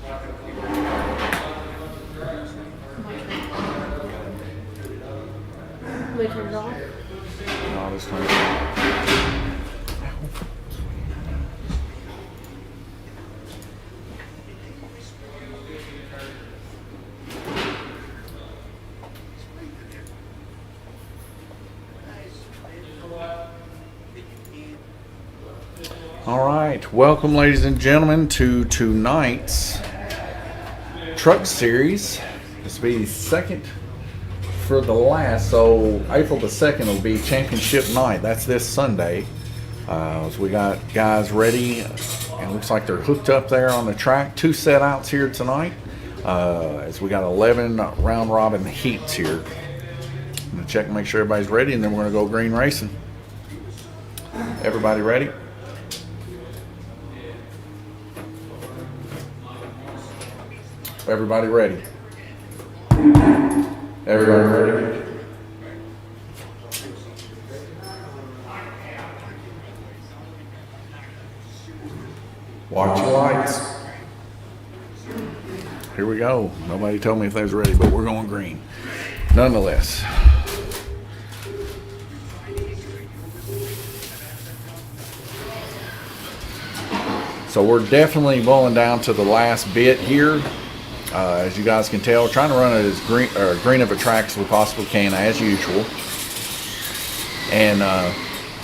We turn it off. No, this one. All right, welcome, ladies and gentlemen, to tonight's truck series. This will be second for the last, so April the 2nd will be championship night. That's this Sunday. So we got guys ready, and it looks like they're hooked up there on the track. 2 set outs here tonight, as we got 11 round robin heats here. I'm gonna check and make sure everybody's ready, and then we're gonna go green racing. Everybody ready? Everybody ready? Everybody ready? Watch your lights. Here we go. Nobody told me if they was ready, but we're going green. Nonetheless. So we're definitely rolling down to the last bit here. As you guys can tell, trying to run it as green of a track as we possibly can, as usual. And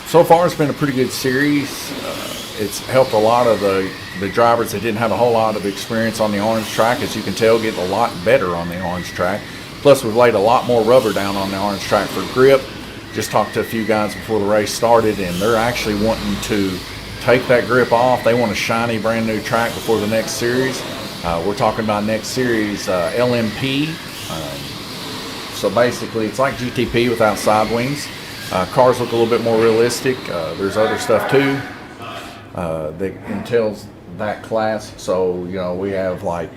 so far, it's been a pretty good series. It's helped a lot of the drivers that didn't have a whole lot of experience on the orange track. As you can tell, getting a lot better on the orange track. Plus, we've laid a lot more rubber down on the orange track for grip. Just talked to a few guys before the race started, and they're actually wanting to take that grip off. They want a shiny, brand new track before the next series. We're talking about next series, LMP. So basically, it's like GTP without side wings. Cars look a little bit more realistic. There's other stuff too that entails that class. So, you know, we have like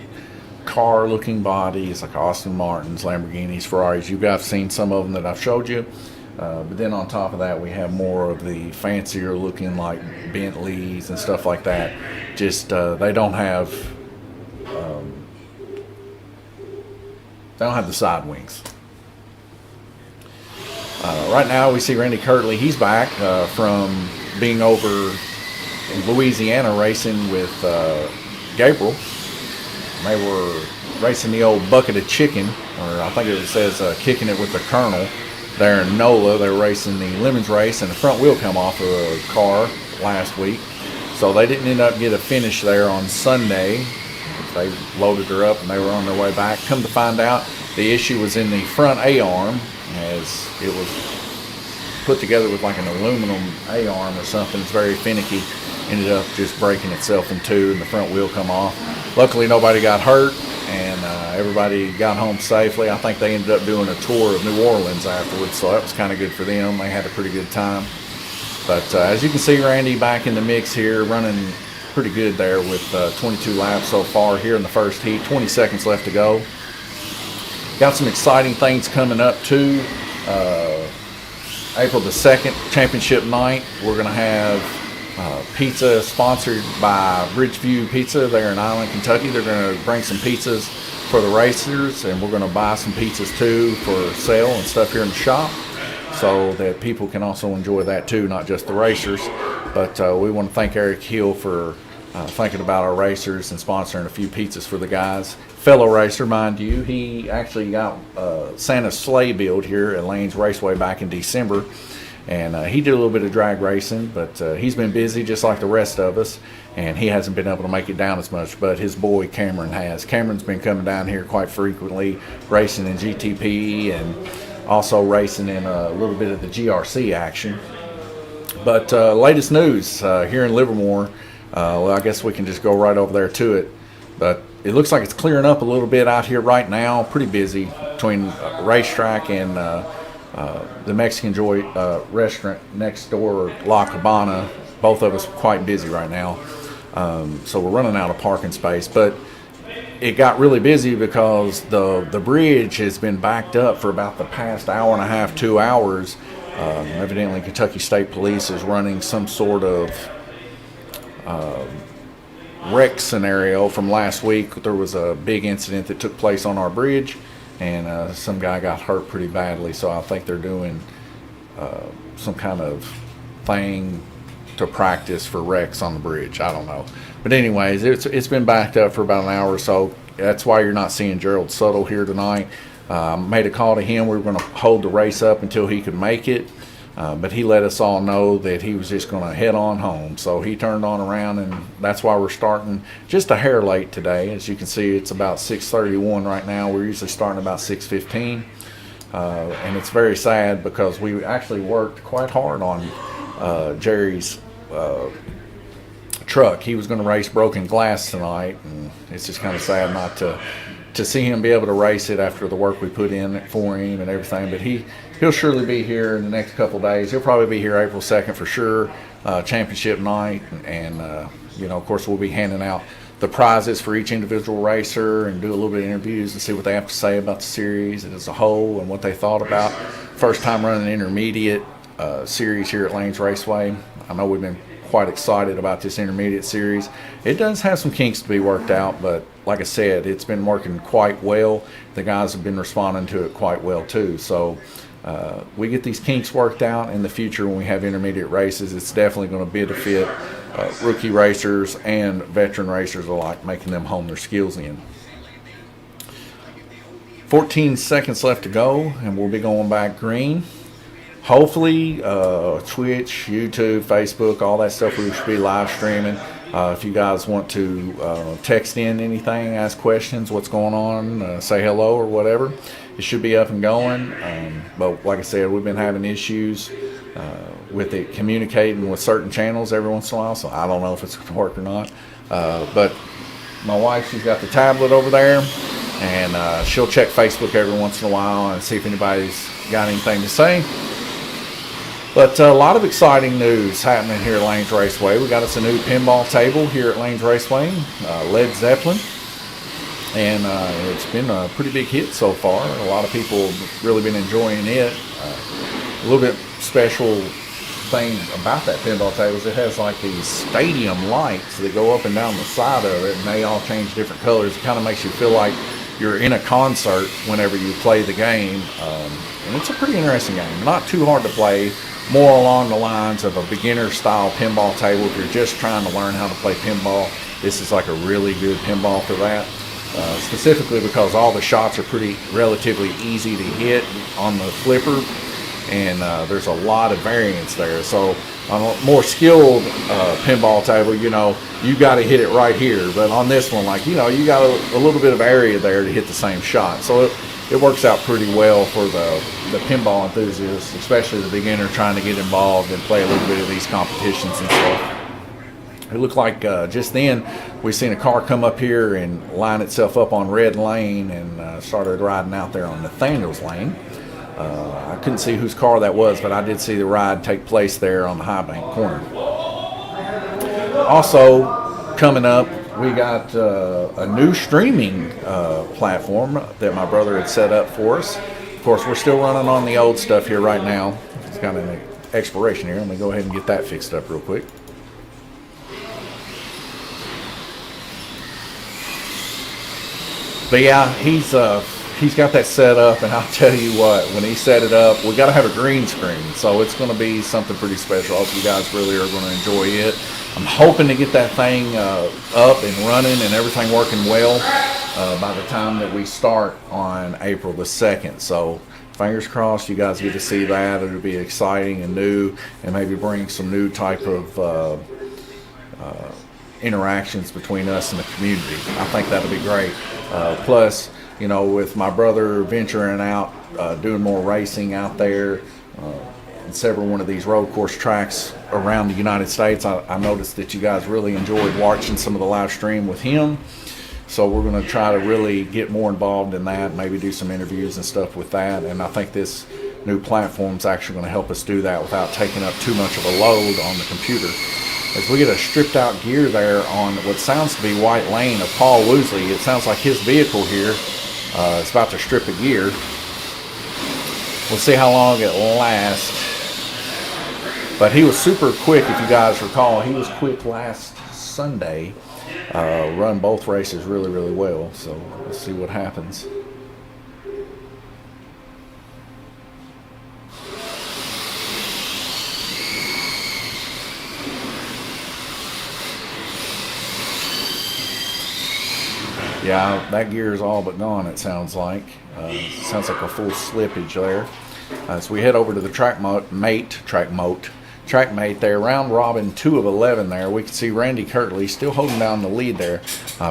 car-looking bodies, like Aston Martins, Lamborghinis, Ferraris. You guys have seen some of them that I've showed you. But then on top of that, we have more of the fancier looking, like Bentleys and stuff like that. Just they don't have the side wings. Right now we see Randy Kirtley. He's back from being over in Louisiana racing with Gabriel. They were racing the old bucket of chicken, or I think it says kicking it with the Colonel. There in NOLA, they were racing the Lemons race, and the front wheel come off of a car last week. So they didn't end up get a finish there on Sunday. They loaded her up and they were on their way back. Come to find out, the issue was in the front A-arm, as it was put together with like an aluminum A-arm or something. It's very finicky. Ended up just breaking itself in two and the front wheel come off. Luckily nobody got hurt, and everybody got home safely. I think they ended up doing a tour of New Orleans afterwards, so that was kind of good for them. They had a pretty good time. But as you can see, Randy back in the mix here, running pretty good there with 22 laps so far here in the first heat. 20 seconds left to go. Got some exciting things coming up too. April the 2nd, championship night. We're going to have pizza sponsored by Bridgeview Pizza there in Island, Kentucky. They're going to bring some pizzas for the racers, and we're going to buy some pizzas too for sale and stuff here in the shop, so that people can also enjoy that too, not just the racers. But we want to thank Eric Hill for thinking about our racers and sponsoring a few pizzas for the guys. Fellow racer, mind you, he actually got Santa's sleigh build here at Lane's Raceway back in December, and he did a little bit of drag racing, but he's been busy just like the rest of us, and he hasn't been able to make it down as much, but his boy Cameron has. Cameron's been coming down here quite frequently, racing in GTP and also racing in a little bit of the GRC action. But latest news here in Livermore, well, I guess we can just go right over there to it. But it looks like it's clearing up a little bit out here right now. Pretty busy between racetrack and the Mexican Joy restaurant next door, La Cabana. Both of us quite busy right now. So we're running out of parking space. But it got really busy because the bridge has been backed up for about the past hour and a half, 2 hours. Evidently Kentucky State Police is running some sort of wreck scenario from last week. There was a big incident that took place on our bridge, and some guy got hurt pretty badly. So I think they're doing some kind of thing to practice for wrecks on the bridge. I don't know. But anyways, it's been backed up for about an hour or so. That's why you're not seeing Gerald Suttle here tonight. Made a call to him. We were going to hold the race up until he could make it. But he let us all know that he was just going to head on home. So he turned on around, and that's why we're starting just a hair late today. As you can see, it's about 6:31 right now. We're usually starting about 6:15. And it's very sad because we actually worked quite hard on Jerry's truck. He was going to race Broken Glass tonight, and it's just kind of sad not to see him be able to race it after the work we put in for him and everything. But he'll surely be here in the next couple of days. He'll probably be here April 2nd for sure, championship night. And of course, we'll be handing out the prizes for each individual racer and do a little bit of interviews and see what they have to say about the series as a whole and what they thought about first time running an intermediate series here at Lanes Raceway. I know we've been quite excited about this intermediate series. It does have some kinks to be worked out, but like I said, it's been working quite well. The guys have been responding to it quite well too. So we get these kinks worked out in the future when we have intermediate races. It's definitely going to benefit rookie racers and veteran racers alike, making them hone their skills in. 14 seconds left to go, and we'll be going back green. Hopefully, Twitch, YouTube, Facebook, all that stuff, we should be live streaming. If you guys want to text in anything, ask questions, what's going on, say hello or whatever, it should be up and going. But like I said, we've been having issues with it communicating with certain channels every once in a while, so I don't know if it's going to work or not. But my wife, she's got the tablet over there, and she'll check Facebook every once in a while and see if anybody's got anything to say. But a lot of exciting news happening here at Lanes Raceway. We got us a new pinball table here at Lanes Raceway, Led Zeppelin. And it's been a pretty big hit so far. A lot of people have really been enjoying it. A little bit special thing about that pinball table is it has like these stadium lights that go up and down the side of it, and they all change different colors. It kind of makes you feel like you're in a concert whenever you play the game. And it's a pretty interesting game. Not too hard to play. More along the lines of a beginner-style pinball table. If you're just trying to learn how to play pinball, this is like a really good pinball for that. Specifically because all the shots are relatively easy to hit on the flipper, and there's a lot of variance there. So on a more skilled pinball table, you got to hit it right here. But on this one, you got a little bit of area there to hit the same shot. So it works out pretty well for the pinball enthusiasts, especially the beginner trying to get involved and play a little bit of these competitions and stuff. It looked like just then we seen a car come up here and line itself up on Red Lane and started riding out there on Nathaniel's Lane. I couldn't see whose car that was, but I did see the ride take place there on the High Bank corner. Also, coming up, we got a new streaming platform that my brother had set up for us. Of course, we're still running on the old stuff here right now. It's got an expiration here. Let me go ahead and get that fixed up real quick. But yeah, he's got that set up, and I'll tell you what, when he set it up, we got to have a green screen, so it's going to be something pretty special. I hope you guys really are going to enjoy it. I'm hoping to get that thing up and running and everything working well by the time that we start on April the 2nd. So fingers crossed you guys get to see that. It'll be exciting and new, and maybe bring some new type of interactions between us and the community. I think that'll be great. Plus, with my brother venturing out, doing more racing out there, and several one of these road course tracks around the United States, I noticed that you guys really enjoyed watching some of the live stream with him. So we're going to try to really get more involved in that, maybe do some interviews and stuff with that. And I think this new platform is actually going to help us do that without taking up too much of a load on the computer. As we get a stripped out gear there on what sounds to be White Lane of Paul Woosley, it sounds like his vehicle here is about to strip a gear. We'll see how long it lasts. But he was super quick, if you guys recall. He was quick last Sunday. run both races really, really well. So we'll see what happens. Yeah, that gear is all but gone, it sounds like. Sounds like a full slippage there. So we head over to the track mate there, round robin 2 of 11 there. We can see Randy Kirtley still holding down the lead there.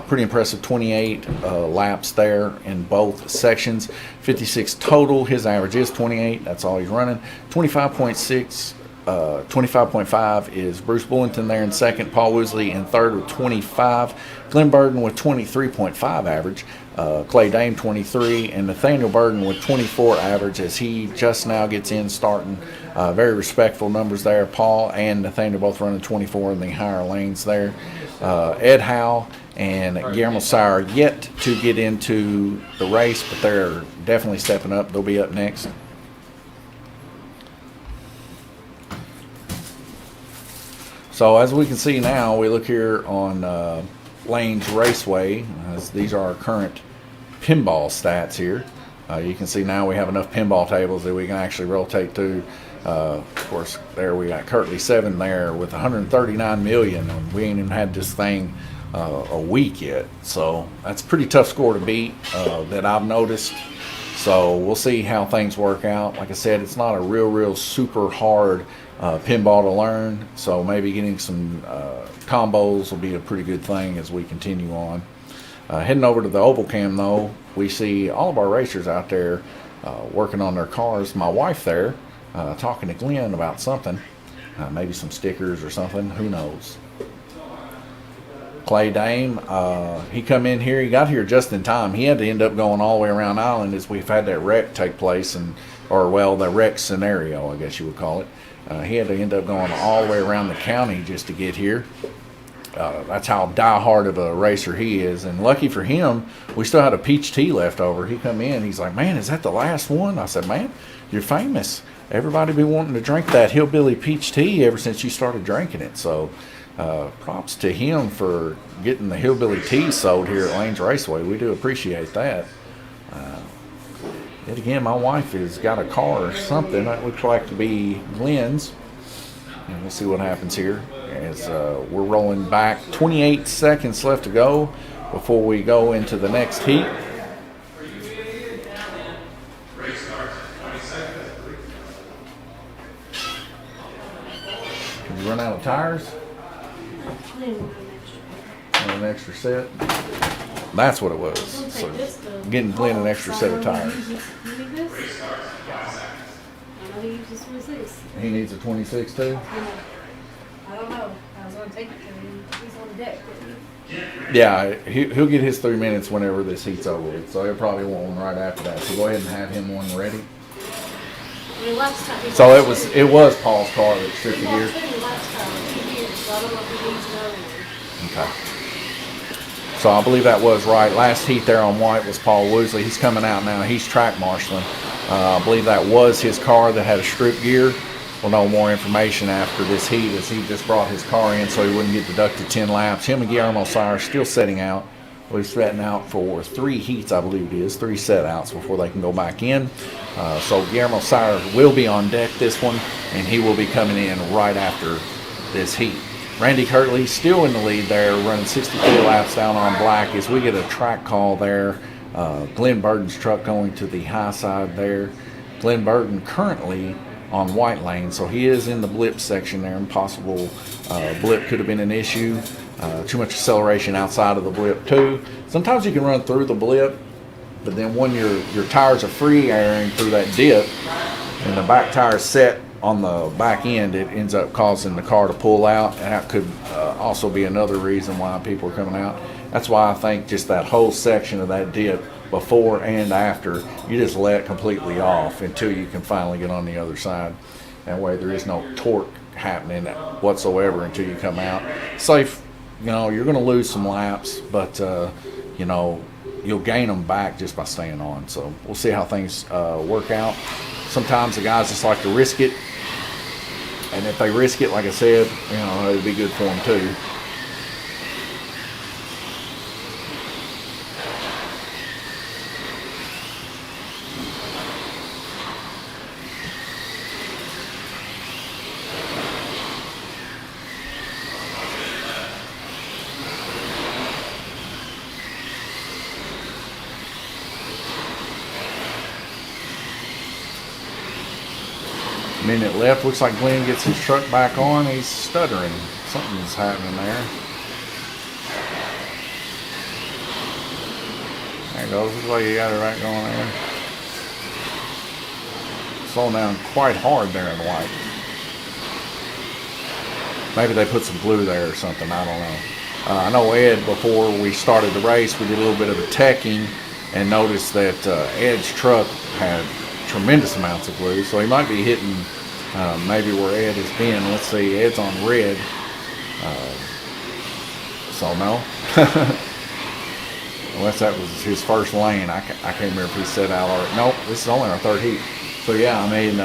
Pretty impressive 28 laps there in both sections. 56 total. His average is 28. That's all he's running. 25.6. 25.5 is Bruce Bullington there in second. Paul Woosley in third with 25. Glenn Burden with 23.5 average. Clay Dame 23. And Nathaniel Burden with 24 average as he just now gets in starting. Very respectful numbers there. Paul and Nathaniel both running 24 in the higher lanes there. Ed Howe and Guillermo Sauer yet to get into the race, but they're definitely stepping up. They'll be up next. So as we can see now, we look here on Lane's Raceway. These are our current pinball stats here. You can see now we have enough pinball tables that we can actually rotate through. Of course, there we got Kirtley 7 there with 139 million, and we ain't even had this thing a week yet. So that's a pretty tough score to beat that I've noticed. So we'll see how things work out. Like I said, it's not a real super hard pinball to learn, so maybe getting some combos will be a pretty good thing as we continue on. Heading over to the oval cam though, we see all of our racers out there working on their cars. My wife there talking to Glenn about something, maybe some stickers or something, who knows. Clay Dame, he come in here, he got here just in time. He had to end up going all the way around Island as we've had that wreck take place, the wreck scenario, I guess you would call it. He had to end up going all the way around the county just to get here. That's how die-hard of a racer he is. And lucky for him, we still had a peach tea left over. He come in, he's like, man, is that the last one? I said, man, you're famous. Everybody been wanting to drink that hillbilly peach tea ever since you started drinking it. So props to him for getting the hillbilly tea sold here at Lane's Raceway. We do appreciate that. Yet again, my wife has got a car or something that looks like to be Glenn's. And we'll see what happens here as we're rolling back. 28 seconds left to go before we go into the next heat. Did you run out of tires? An extra set. That's what it was. So getting Glenn an extra set of tires. He needs a 26 too? I don't know. I was going to take it to him. He's on the deck. Yeah, he'll get his 3 minutes whenever this heat's over with. So he'll probably want one right after that. So go ahead and have him one ready. I mean, last time So it was Paul's car that stripped the gear. Last time, 2 years, so I don't know if he needs another one. Okay. So I believe that was right. Last heat there on white was Paul Woosley. He's coming out now. He's track marshaling. I believe that was his car that had a strip gear. We'll know more information after this heat as he just brought his car in so he wouldn't get deducted 10 laps. Him and Guillermo Sauer still setting out. We're setting out for 3 heats, I believe it is, 3 set outs before they can go back in. So Guillermo Sauer will be on deck this one, and he will be coming in right after this heat. Randy Kirtley still in the lead there, running 63 laps down on black as we get a track call there. Glenn Burden's truck going to the high side there. Glenn Burden currently on white lane, so he is in the blip section there, and possible blip could have been an issue. Too much acceleration outside of the blip too. Sometimes you can run through the blip, but then when your tires are free airing through that dip and the back tire set on the back end, it ends up causing the car to pull out, and that could also be another reason why people are coming out. That's why I think just that whole section of that dip before and after, you just let completely off until you can finally get on the other side. That way there is no torque happening whatsoever until you come out. Safe, you're going to lose some laps, but you'll gain them back just by staying on. So we'll see how things work out. Sometimes the guys just like to risk it, and if they risk it, like I said, it'd be good for them too. Minute left. Looks like Glenn gets his truck back on. He's stuttering. Something's happening there. There it goes. Looks like he got it right going there. Slowing down quite hard there in white. Maybe they put some glue there or something. I don't know. I know Ed, before we started the race, we did a little bit of a teching and noticed that Ed's truck had tremendous amounts of glue. So he might be hitting maybe where Ed has been. Let's see. Ed's on red. So no. Unless that was his first lane. I can't remember if he set out already. Nope, this is only our third heat. So yeah, I mean,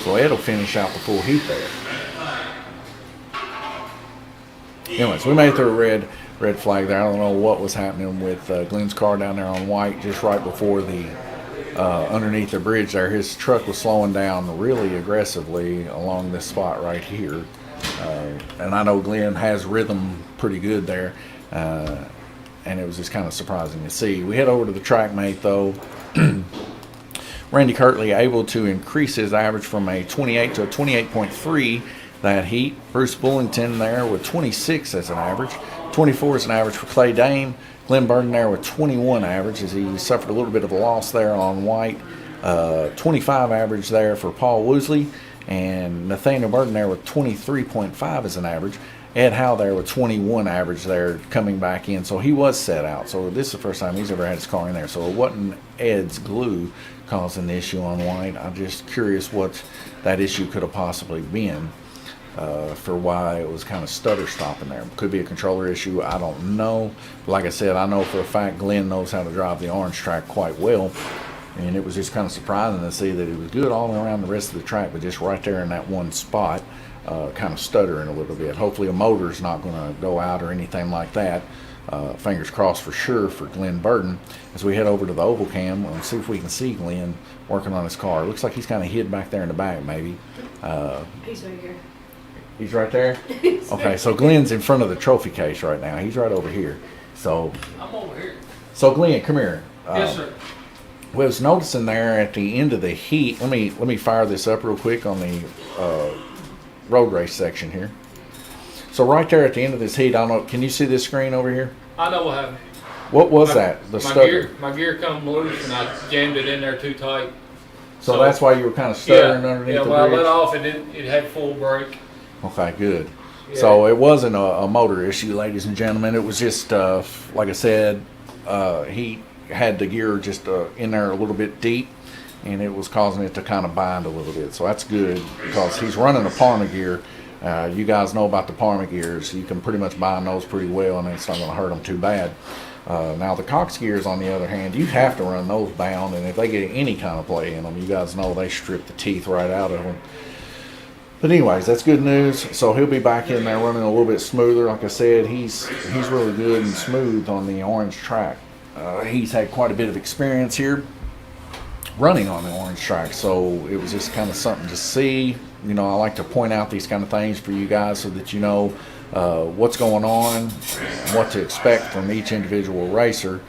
so Ed will finish out the full heat there. Anyways, we made it through a red flag there. I don't know what was happening with Glenn's car down there on white just right before the underneath the bridge there. His truck was slowing down really aggressively along this spot right here. And I know Glenn has rhythm pretty good there. And it was just kind of surprising to see. We head over to the track mate though. Randy Kirtley able to increase his average from a 28 to a 28.3 that heat. Bruce Bullington there with 26 as an average. 24 is an average for Clay Dame. Glenn Burton there with 21 average as he suffered a little bit of a loss there on white. 25 average there for Paul Woosley. And Nathaniel Burton there with 23.5 as an average. Ed Howe there with 21 average there coming back in. So he was set out. So this is the first time he's ever had his car in there. So it wasn't Ed's glue causing the issue on white. I'm just curious what that issue could have possibly been for why it was kind of stutter stopping there. Could be a controller issue. I don't know. But like I said, I know for a fact Glenn knows how to drive the orange track quite well. And it was just kind of surprising to see that it was good all the way around the rest of the track, but just right there in that one spot, kind of stuttering a little bit. Hopefully a motor's not going to go out or anything like that. Fingers crossed for sure for Glenn Burton. As we head over to the oval cam, we'll see if we can see Glenn working on his car. It looks like he's kind of hid back there in the back, maybe. He's right here. He's right there? Okay, so Glenn's in front of the trophy case right now. He's right over here. So I'm over here. So Glenn, come here. Yes, sir. We was noticing there at the end of the heat. Let me fire this up real quick on the road race section here. So right there at the end of this heat, I don't know. Can you see this screen over here? I know what happened. What was that? The stutter. My gear come loose and I jammed it in there too tight. So that's why you were kind of stuttering underneath the bridge? Yeah, when I let off, it had full brake. Okay, good. Yeah. So it wasn't a motor issue, ladies and gentlemen. It was just, like I said, he had the gear just in there a little bit deep, and it was causing it to kind of bind a little bit. So that's good because he's running a Parma gear. You guys know about the Parma gears. You can pretty much bind those pretty well, and it's not going to hurt them too bad. Now the Cox gears, on the other hand, you have to run those bound, and if they get any kind of play in them, you guys know they strip the teeth right out of them. But anyways, that's good news. So he'll be back in there running a little bit smoother. Like I said, he's really good and smooth on the orange track. He's had quite a bit of experience here running on the orange track, so it was just kind of something to see. You know, I like to point out these kind of things for you guys so that you know what's going on, what to expect from each individual racer,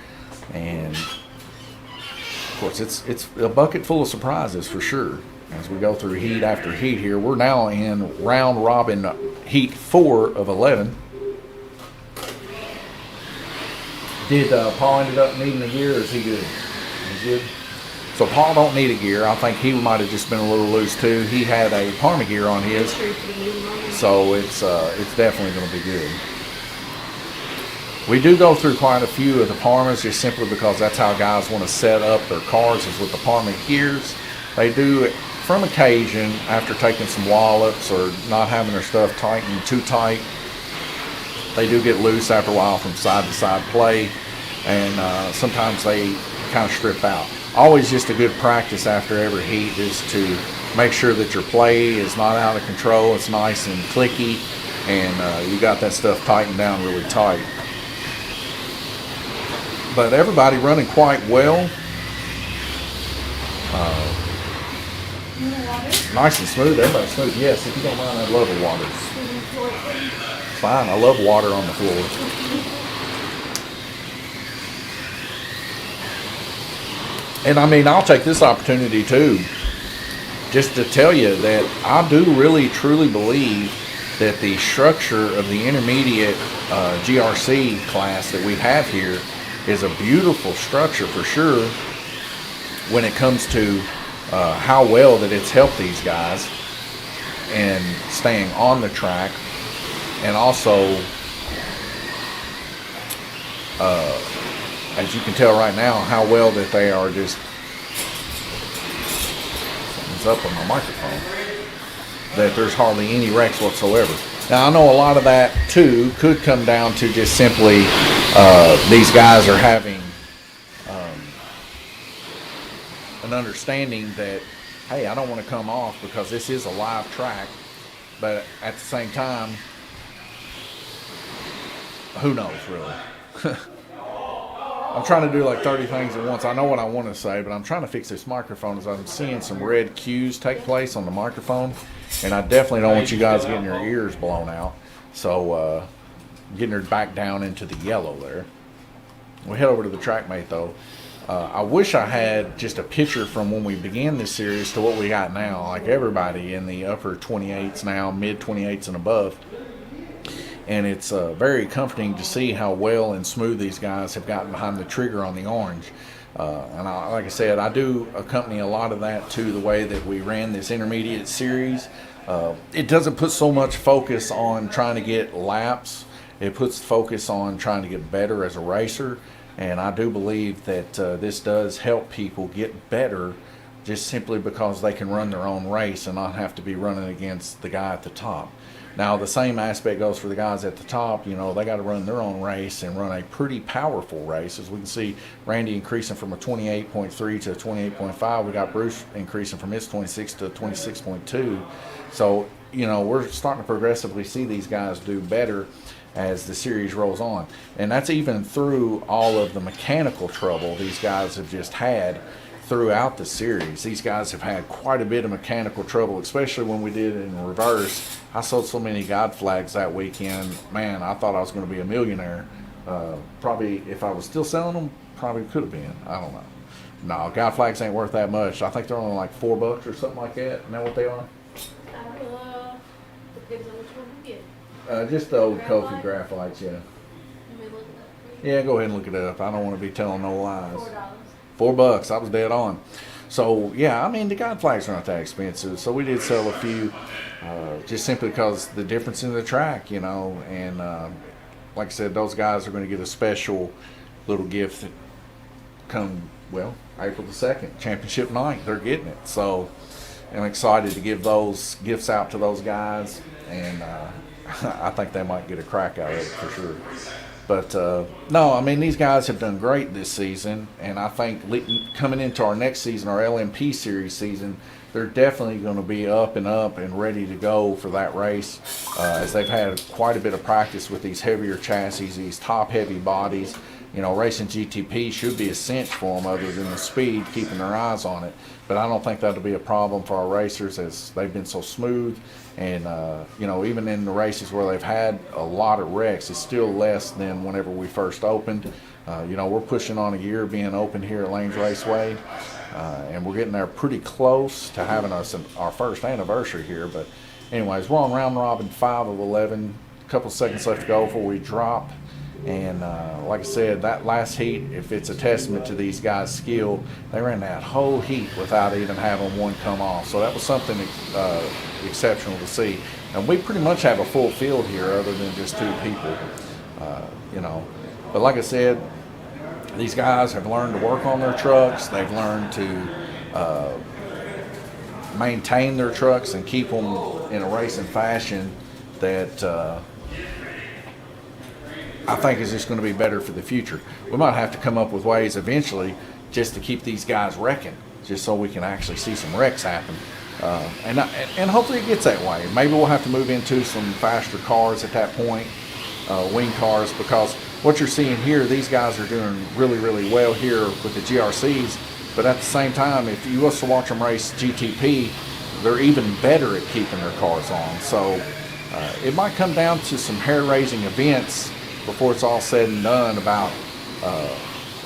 and of course it's a bucket full of surprises for sure. As we go through heat after heat here, we're now in round robin heat 4 of 11. Did Paul ended up needing a gear, or is he good? He's good. So Paul don't need a gear. I think he might have just been a little loose too. He had a Parma gear on his, so it's definitely going to be good. We do go through quite a few of the Parmas just simply because that's how guys want to set up their cars, is with the Parma gears. They do it from occasion after taking some wallops or not having their stuff tightened too tight. They do get loose after a while from side to side play, and sometimes they kind of strip out. Always just a good practice after every heat is to make sure that your play is not out of control, it's nice and clicky, and you got that stuff tightened down really tight. But everybody running quite well. Nice and smooth. Everybody's smooth. Yes, if you don't mind, I'd love the water. Fine. I love water on the floor. And I mean, I'll take this opportunity too, just to tell you that I do really truly believe that the structure of the intermediate GRC class that we have here is a beautiful structure for sure when it comes to how well that it's helped these guys and staying on the track, and also as you can tell right now how well that they are just, something's up on my microphone, that there's hardly any wrecks whatsoever. Now I know a lot of that too could come down to just simply these guys are having an understanding that, hey, I don't want to come off because this is a live track, but at the same time, who knows really. I'm trying to do like 30 things at once. I know what I want to say, but I'm trying to fix this microphone as I'm seeing some red cues take place on the microphone, and I definitely don't want you guys getting your ears blown out. So getting her back down into the yellow there. We'll head over to the track mate though. I wish I had just a picture from when we began this series to what we got now. Like everybody in the upper 28s now, mid 28s and above. And it's very comforting to see how well and smooth these guys have gotten behind the trigger on the orange. And like I said, I do accompany a lot of that to the way that we ran this intermediate series. It doesn't put so much focus on trying to get laps. It puts focus on trying to get better as a racer. And I do believe that this does help people get better just simply because they can run their own race and not have to be running against the guy at the top. Now, the same aspect goes for the guys at the top. You know, they got to run their own race and run a pretty powerful race. As we can see, Randy increasing from a 28.3 to a 28.5. We got Bruce increasing from his 26 to 26.2. So, you know, we're starting to progressively see these guys do better as the series rolls on. And that's even through all of the mechanical trouble these guys have just had throughout the series. These guys have had quite a bit of mechanical trouble, especially when we did it in reverse. I sold so many God flags that weekend. Man, I thought I was going to be a millionaire. Probably, if I was still selling them, probably could have been. I don't know. No, God flags ain't worth that much. I think they're only like $4 or something like that. Isn't that what they are? Depends on which one you get. Just the old Kofi graphites, yeah. Let me look it up for you. Yeah, go ahead and look it up. I don't want to be telling no lies. $4. $4. I was dead on. So, yeah, I mean, the God flags are not that expensive. So we did sell a few just simply because the difference in the track, you know. And like I said, those guys are going to get a special little gift that come, well, April the 2nd, championship night. They're getting it. So I'm excited to give those gifts out to those guys. And I think they might get a crack out of it for sure. But no, I mean, these guys have done great this season, and I think coming into our next season, our LMP series season, they're definitely going to be up and ready to go for that race, as they've had quite a bit of practice with these heavier chassis, these top heavy bodies. You know, racing GTP should be a cinch for them other than the speed, keeping their eyes on it. But I don't think that'll be a problem for our racers, as they've been so smooth. And, you know, even in the races where they've had a lot of wrecks, it's still less than whenever we first opened. You know, we're pushing on a year being open here at Lanes Raceway. And we're getting there pretty close to having our first anniversary here. But anyways, we're on round robin 5 of 11. A couple seconds left to go before we drop. And like I said, that last heat, if it's a testament to these guys' skill, they ran that whole heat without even having one come off. So that was something exceptional to see. And we pretty much have a full field here other than just 2 people, you know. But like I said, these guys have learned to work on their trucks. They've learned to maintain their trucks and keep them in a racing fashion that I think is just going to be better for the future. We might have to come up with ways eventually just to keep these guys wrecking, just so we can actually see some wrecks happen. And hopefully it gets that way. Maybe we'll have to move into some faster cars at that point, wing cars, because what you're seeing here, these guys are doing really, really well here with the GRCs. But at the same time, if you was to watch them race GTP, they're even better at keeping their cars on. So it might come down to some hair-raising events before it's all said and done about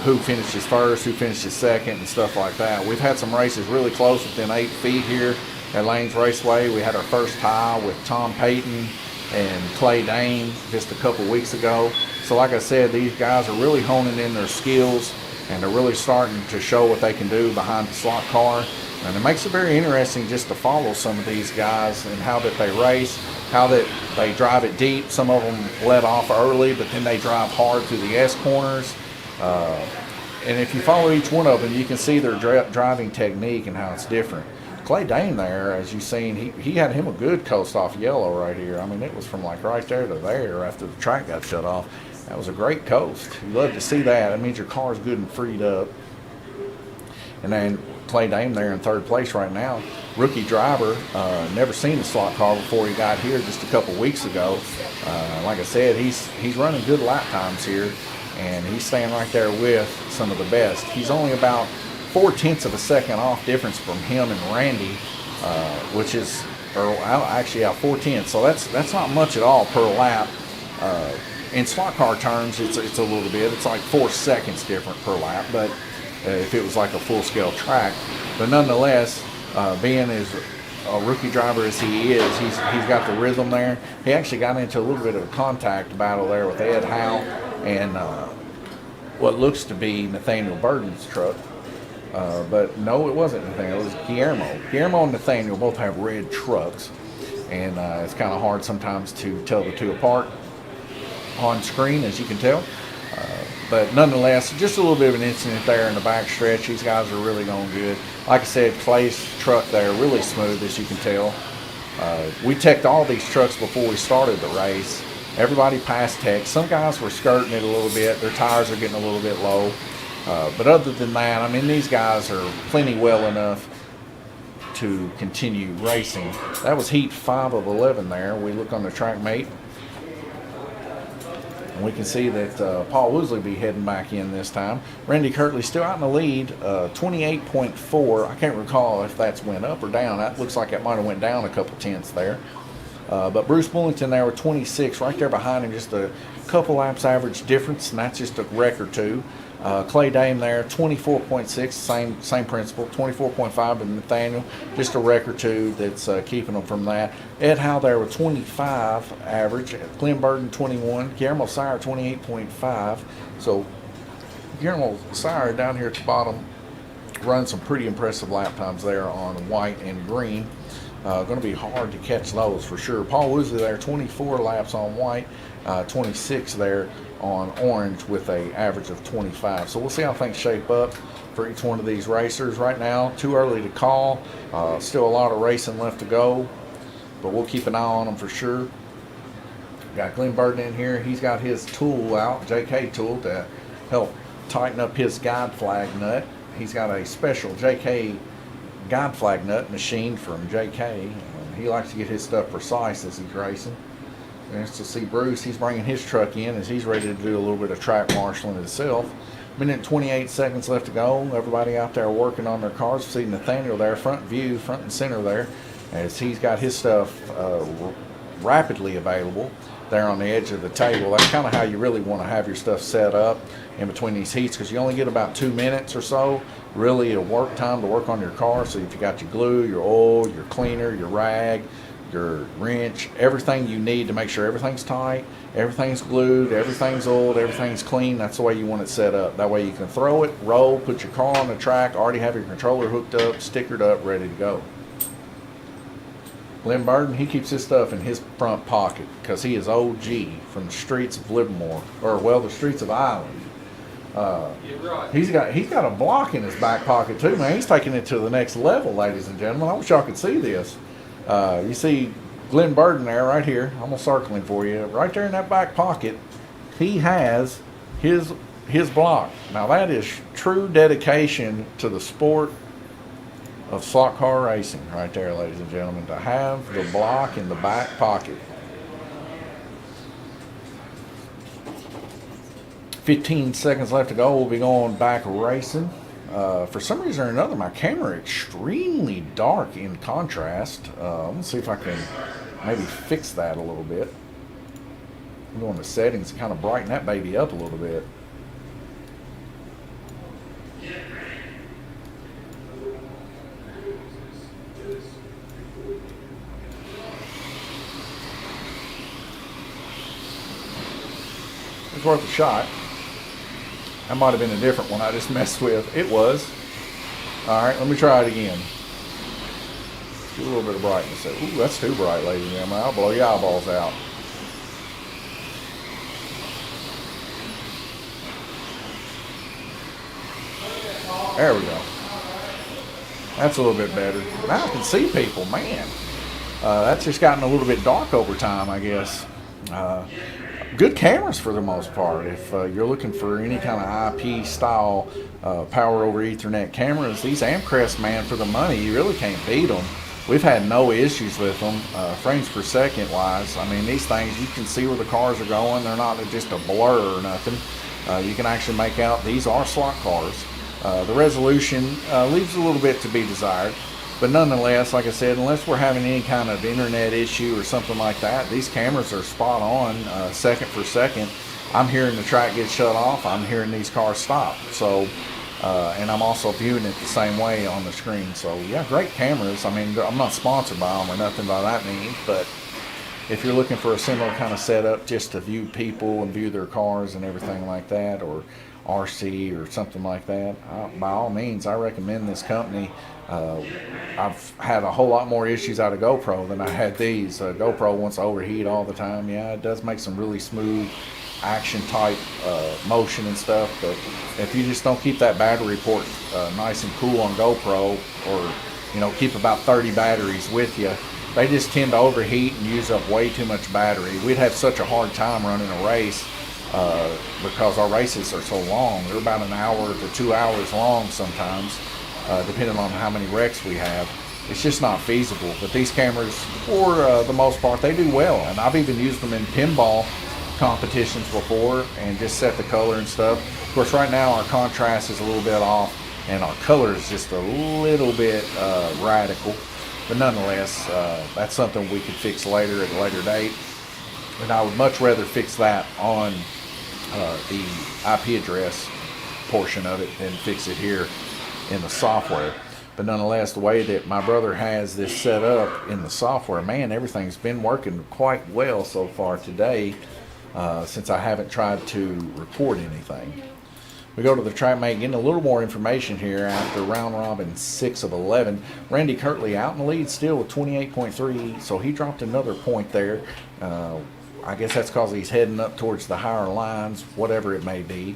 who finishes first, who finishes second, and stuff like that. We've had some races really close within 8 feet here at Lanes Raceway. We had our first tie with Tom Payton and Clay Dane just a couple weeks ago. So like I said, these guys are really honing in their skills, and they're really starting to show what they can do behind the slot car. And it makes it very interesting just to follow some of these guys and how that they race, how that they drive it deep. Some of them let off early, but then they drive hard through the S corners. And if you follow each one of them, you can see their driving technique and how it's different. Clay Dane there, as you've seen, he had him a good coast off yellow right here. I mean, it was from like right there to there after the track got shut off. That was a great coast. You love to see that. That means your car's good and freed up. And then Clay Dane there in third place right now. Rookie driver, never seen a slot car before he got here just a couple weeks ago. Like I said, he's running good lap times here, and he's staying right there with some of the best. He's only about 0.4 of a second off difference from him and Randy, which is, or actually out 0.4. So that's not much at all per lap. In slot car terms, it's a little bit. It's like 4 seconds different per lap, but if it was like a full-scale track. But nonetheless, being as a rookie driver as he is, he's got the rhythm there. He actually got into a little bit of a contact battle there with Ed Howe and what looks to be Nathaniel Burden's truck. But no, it wasn't Nathaniel. It was Guillermo. Guillermo and Nathaniel both have red trucks, and it's kind of hard sometimes to tell the two apart on screen, as you can tell. But nonetheless, just a little bit of an incident there in the back stretch. These guys are really going good. Like I said, Clay's truck there, really smooth, as you can tell. We teched all these trucks before we started the race. Everybody passed tech. Some guys were skirting it a little bit. Their tires are getting a little bit low. But other than that, I mean, these guys are plenty well enough to continue racing. That was heat 5 of 11 there. We look on the track mate, and we can see that Paul Woosley be heading back in this time. Randy Kirtley still out in the lead, 28.4. I can't recall if that's went up or down. That looks like it might have went down a couple tenths there. But Bruce Bullington there with 26, right there behind him, just a couple laps average difference, and that's just a wreck or two. Clay Dane there, 24.6, same principle, 24.5 with Nathaniel, just a wreck or two that's keeping them from that. Ed Howe there with 25 average, Glenn Burden 21, Guillermo Sire 28.5. So Guillermo Sire down here at the bottom runs some pretty impressive lap times there on white and green. Going to be hard to catch those for sure. Paul Woosley there, 24 laps on white, 26 there on orange with a average of 25. So we'll see how things shape up for each one of these racers. Right now, too early to call. Still a lot of racing left to go, but we'll keep an eye on them for sure. Got Glenn Burden in here. He's got his tool out, JK tool, to help tighten up his guide flag nut. He's got a special JK guide flag nut machined from JK. He likes to get his stuff precise as he's racing. Nice to see Bruce. He's bringing his truck in as he's ready to do a little bit of track marshaling himself. Minute 28 seconds left to go. Everybody out there working on their cars. See Nathaniel there, front view, front and center there, as he's got his stuff rapidly available there on the edge of the table. That's kind of how you really want to have your stuff set up in between these heats, because you only get about 2 minutes or so really a work time to work on your car. So if you got your glue, your oil, your cleaner, your rag, your wrench, everything you need to make sure everything's tight, everything's glued, everything's oiled, everything's clean. That's the way you want it set up. That way you can throw it, roll, put your car on the track, already have your controller hooked up, stickered up, ready to go. Glenn Burden, he keeps his stuff in his front pocket because he is OG from the streets of Livermore, or well, the streets of Ireland. Right. He's got a block in his back pocket too, man. He's taking it to the next level, ladies and gentlemen. I wish y'all could see this. You see Glenn Burden there, right here. I'm gonna circle him for you. Right there in that back pocket, he has his block. Now that is true dedication to the sport of slot car racing, right there, ladies and gentlemen. To have the block in the back pocket. 15 seconds left to go. We'll be going back racing. For some reason or another, my camera extremely dark in contrast. I'm gonna see if I can maybe fix that a little bit. I'm going to settings and kind of brighten that baby up a little bit. It's worth a shot. That might have been a different one I just messed with. It was. All right, let me try it again. Do a little bit of brightness. Ooh, that's too bright, ladies and gentlemen. I'll blow your eyeballs out. There we go. That's a little bit better. Now I can see people, man. That's just gotten a little bit dark over time, I guess. Good cameras for the most part. If you're looking for any kind of IP style power over Ethernet cameras, these Amcrest, man, for the money, you really can't beat them. We've had no issues with them, frames per second wise. I mean, these things, you can see where the cars are going. They're not just a blur or nothing. You can actually make out these are slot cars. The resolution leaves a little bit to be desired. But nonetheless, like I said, unless we're having any kind of internet issue or something like that, these cameras are spot on, second for second. I'm hearing the track get shut off. I'm hearing these cars stop. So, and I'm also viewing it the same way on the screen. So, yeah, great cameras. I mean, I'm not sponsored by them or nothing by that means, but if you're looking for a similar kind of setup just to view people and view their cars and everything like that, or RC or something like that, by all means, I recommend this company. I've had a whole lot more issues out of GoPro than I had these. GoPro wants to overheat all the time. Yeah, it does make some really smooth action type motion and stuff, but if you just don't keep that battery port nice and cool on GoPro, or keep about 30 batteries with you, they just tend to overheat and use up way too much battery. We'd have such a hard time running a race because our races are so long. They're about an hour to 2 hours long sometimes, depending on how many wrecks we have. It's just not feasible. But these cameras, for the most part, they do well. And I've even used them in pinball competitions before and just set the color and stuff. Of course, right now our contrast is a little bit off and our color is just a little bit radical. But nonetheless, that's something we could fix later at a later date. And I would much rather fix that on the IP address portion of it than fix it here in the software. But nonetheless, the way that my brother has this set up in the software, man, everything's been working quite well so far today, since I haven't tried to record anything. We go to the TrackMate, getting a little more information here after round robin 6 of 11. Randy Kirtley out in the lead still with 28.3, so he dropped another point there. I guess that's because he's heading up towards the higher lines, whatever it may be,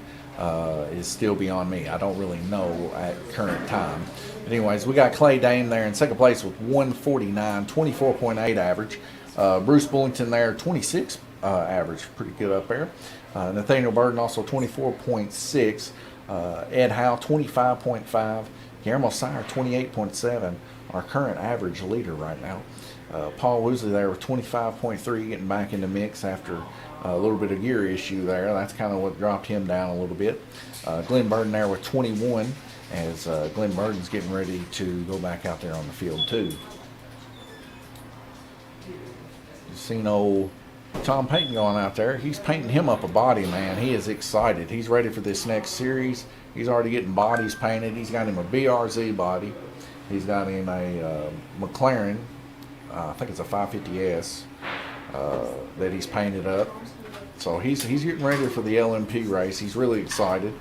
is still beyond me. I don't really know at current time. But anyways, we got Clay Dame there in second place with 149, 24.8 average. Bruce Bullington there, 26 average, pretty good up there. Nathaniel Burden also 24.6. Ed Howe 25.5. Guillermo Sire 28.7. Our current average leader right now. Paul Woosley there with 25.3, getting back in the mix after a little bit of gear issue there. That's kind of what dropped him down a little bit. Glenn Burden there with 21, as Glenn Burden's getting ready to go back out there on the field too. You seen old Tom Payton going out there. He's painting him up a body, man. He is excited. He's ready for this next series. He's already getting bodies painted. He's got him a BRZ body. He's got him a McLaren, I think it's a 550S, that he's painted up. So he's getting ready for the LMP race. He's really excited.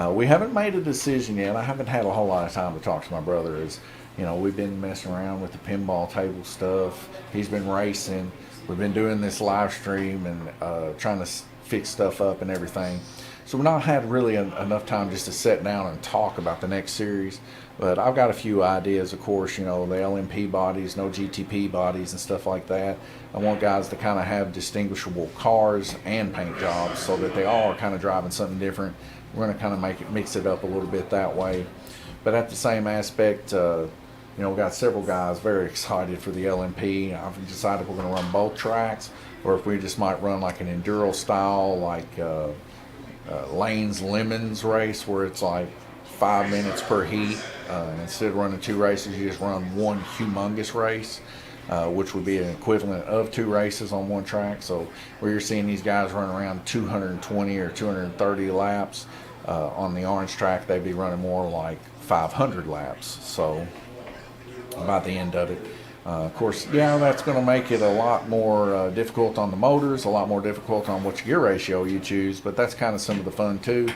We haven't made a decision yet. I haven't had a whole lot of time to talk to my brother. We've been messing around with the pinball table stuff. He's been racing. We've been doing this live stream and trying to fix stuff up and everything. So we've not had really enough time just to sit down and talk about the next series. But I've got a few ideas, of course, the LMP bodies, no GTP bodies and stuff like that. I want guys to kind of have distinguishable cars and paint jobs so that they all are kind of driving something different. We're going to kind of mix it up a little bit that way. But at the same aspect, we've got several guys very excited for the LMP. I've decided we're going to run both tracks, or if we just might run like an enduro style, like Lane's Lemons race, where it's like 5 minutes per heat. Instead of running 2 races, you just run one humongous race, which would be an equivalent of 2 races on one track. So where you're seeing these guys run around 220 or 230 laps, on the orange track, they'd be running more like 500 laps. So by the end of it, Of course, yeah, that's going to make it a lot more difficult on the motors, a lot more difficult on which gear ratio you choose, but that's kind of some of the fun too.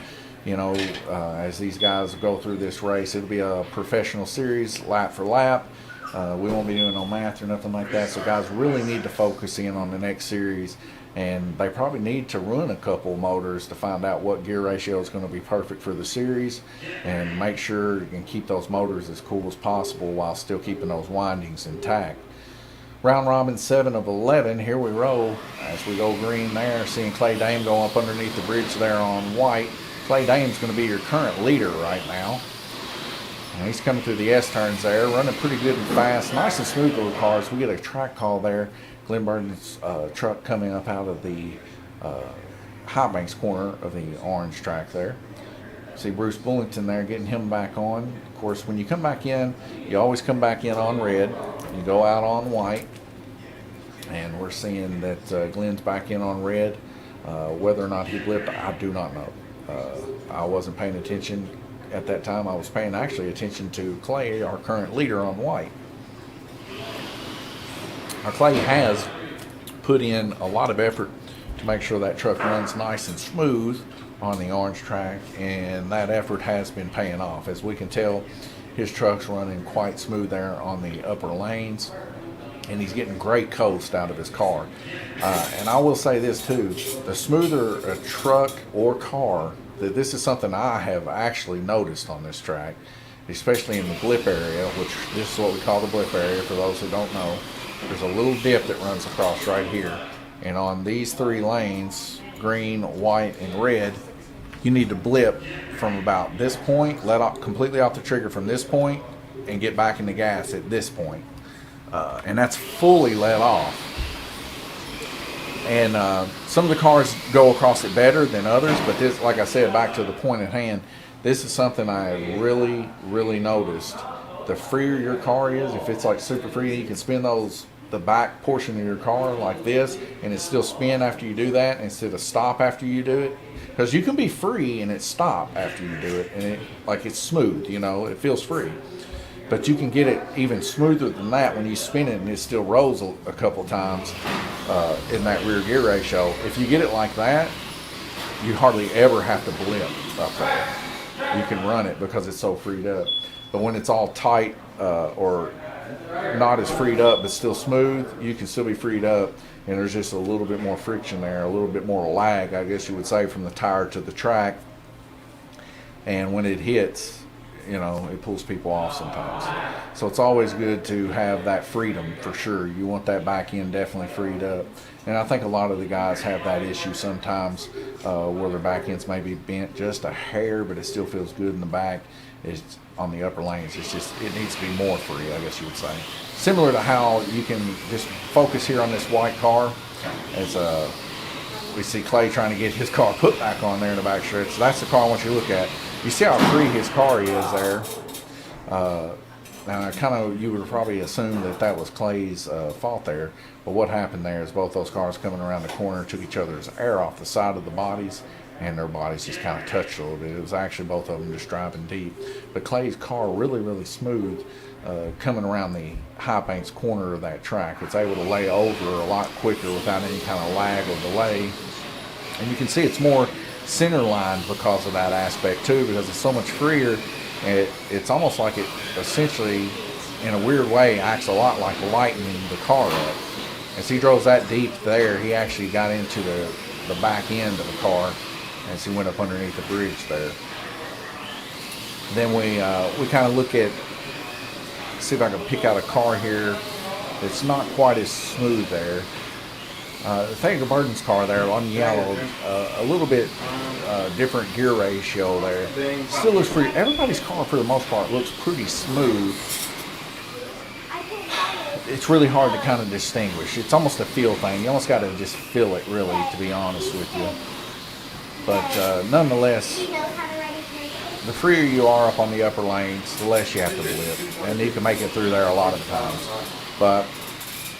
You know, as these guys go through this race, it'll be a professional series, lap for lap. We won't be doing no math or nothing like that, so guys really need to focus in on the next series, and they probably need to run a couple motors to find out what gear ratio is going to be perfect for the series, and make sure you can keep those motors as cool as possible while still keeping those windings intact. Round robin 7 of 11, here we roll as we go green there, seeing Clay Dame go up underneath the bridge there on white. Clay Dame's going to be your current leader right now. And he's coming through the S-turns there, running pretty good and fast. Nice and smooth little cars. We get a track call there. Glenn Burton's truck coming up out of the High Banks corner of the orange track there. See Bruce Bullington there getting him back on. Of course, when you come back in, you always come back in on red. You go out on white. And we're seeing that Glenn's back in on red. Whether or not he blipped, I do not know. I wasn't paying attention at that time. I was paying actually attention to Clay, our current leader, on white. Now Clay has put in a lot of effort to make sure that truck runs nice and smooth on the orange track, and that effort has been paying off. As we can tell, his truck's running quite smooth there on the upper lanes, and he's getting great coast out of his car. And I will say this too, the smoother a truck or car, that this is something I have actually noticed on this track, especially in the blip area, which this is what we call the blip area for those who don't know. There's a little dip that runs across right here. And on these 3 lanes, green, white, and red, you need to blip from about this point, let off completely off the trigger from this point, and get back in the gas at this point. And that's fully let off. And some of the cars go across it better than others, but this, like I said, back to the point at hand, this is something I really noticed. The freer your car is, if it's like super free, you can spin the back portion of your car like this, and it still spin after you do that instead of stop after you do it. Because you can be free and it stop after you do it, and it's smooth, you know, it feels free. But you can get it even smoother than that when you spin it and it still rolls a couple times in that rear gear ratio. If you get it like that, you hardly ever have to blip up there. You can run it because it's so freed up. But when it's all tight or not as freed up but still smooth, you can still be freed up, and there's just a little bit more friction there, a little bit more lag, I guess you would say, from the tire to the track. And when it hits, you know, it pulls people off sometimes. So it's always good to have that freedom for sure. You want that back end definitely freed up. And I think a lot of the guys have that issue sometimes where their back ends may be bent just a hair, but it still feels good in the back. It's on the upper lanes. It's just, it needs to be more free, I guess you would say. Similar to how you can just focus here on this white car as we see Clay trying to get his car put back on there in the back stretch. So that's the car I want you to look at. You see how free his car is there. Now, you would probably assume that was Clay's fault there. But what happened there is both those cars coming around the corner took each other's air off the side of the bodies, and their bodies just kind of touched a little bit. It was actually both of them just driving deep. But Clay's car really smooth coming around the High Banks corner of that track. It's able to lay over a lot quicker without any kind of lag or delay. And you can see it's more center line because of that aspect too, because it's so much freer. And it's almost like it essentially, in a weird way, acts a lot like lightening the car up. As he drove that deep there, he actually got into the back end of the car as he went up underneath the bridge there. Then we kind of look at, see if I can pick out a car here that's not quite as smooth there. Thayer Burton's car there on yellow, a little bit different gear ratio there. Still looks pretty, everybody's car for the most part looks pretty smooth. It's really hard to kind of distinguish. It's almost a feel thing. You almost got to just feel it, really, to be honest with you. But nonetheless, the freer you are up on the upper lanes, the less you have to blip. And you can make it through there a lot of times. But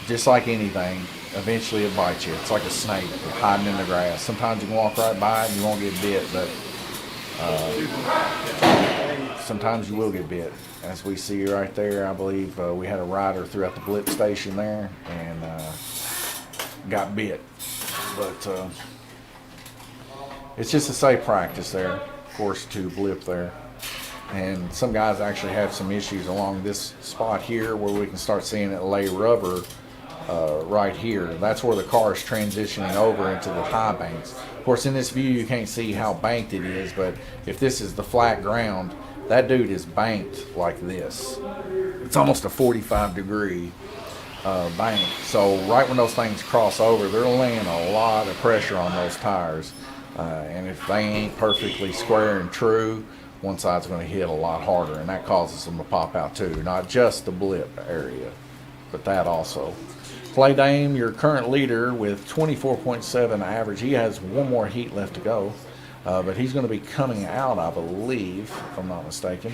just like anything, eventually it bites you. It's like a snake hiding in the grass. Sometimes you can walk right by it and you won't get bit, but sometimes you will get bit. As we see right there, I believe we had a rider throughout the blip station there and got bit. But it's just a safe practice there, of course, to blip there. And some guys actually have some issues along this spot here where we can start seeing it lay rubber right here. That's where the car is transitioning over into the high banks. Of course, in this view, you can't see how banked it is, but if this is the flat ground, that dude is banked like this. It's almost a 45-degree bank. So right when those things cross over, they're laying a lot of pressure on those tires. And if they ain't perfectly square and true, one side's going to hit a lot harder, and that causes them to pop out too. Not just the blip area, but that also. Clay Dame, your current leader with 24.7 average. He has one more heat left to go, but he's going to be coming out, I believe, if I'm not mistaken,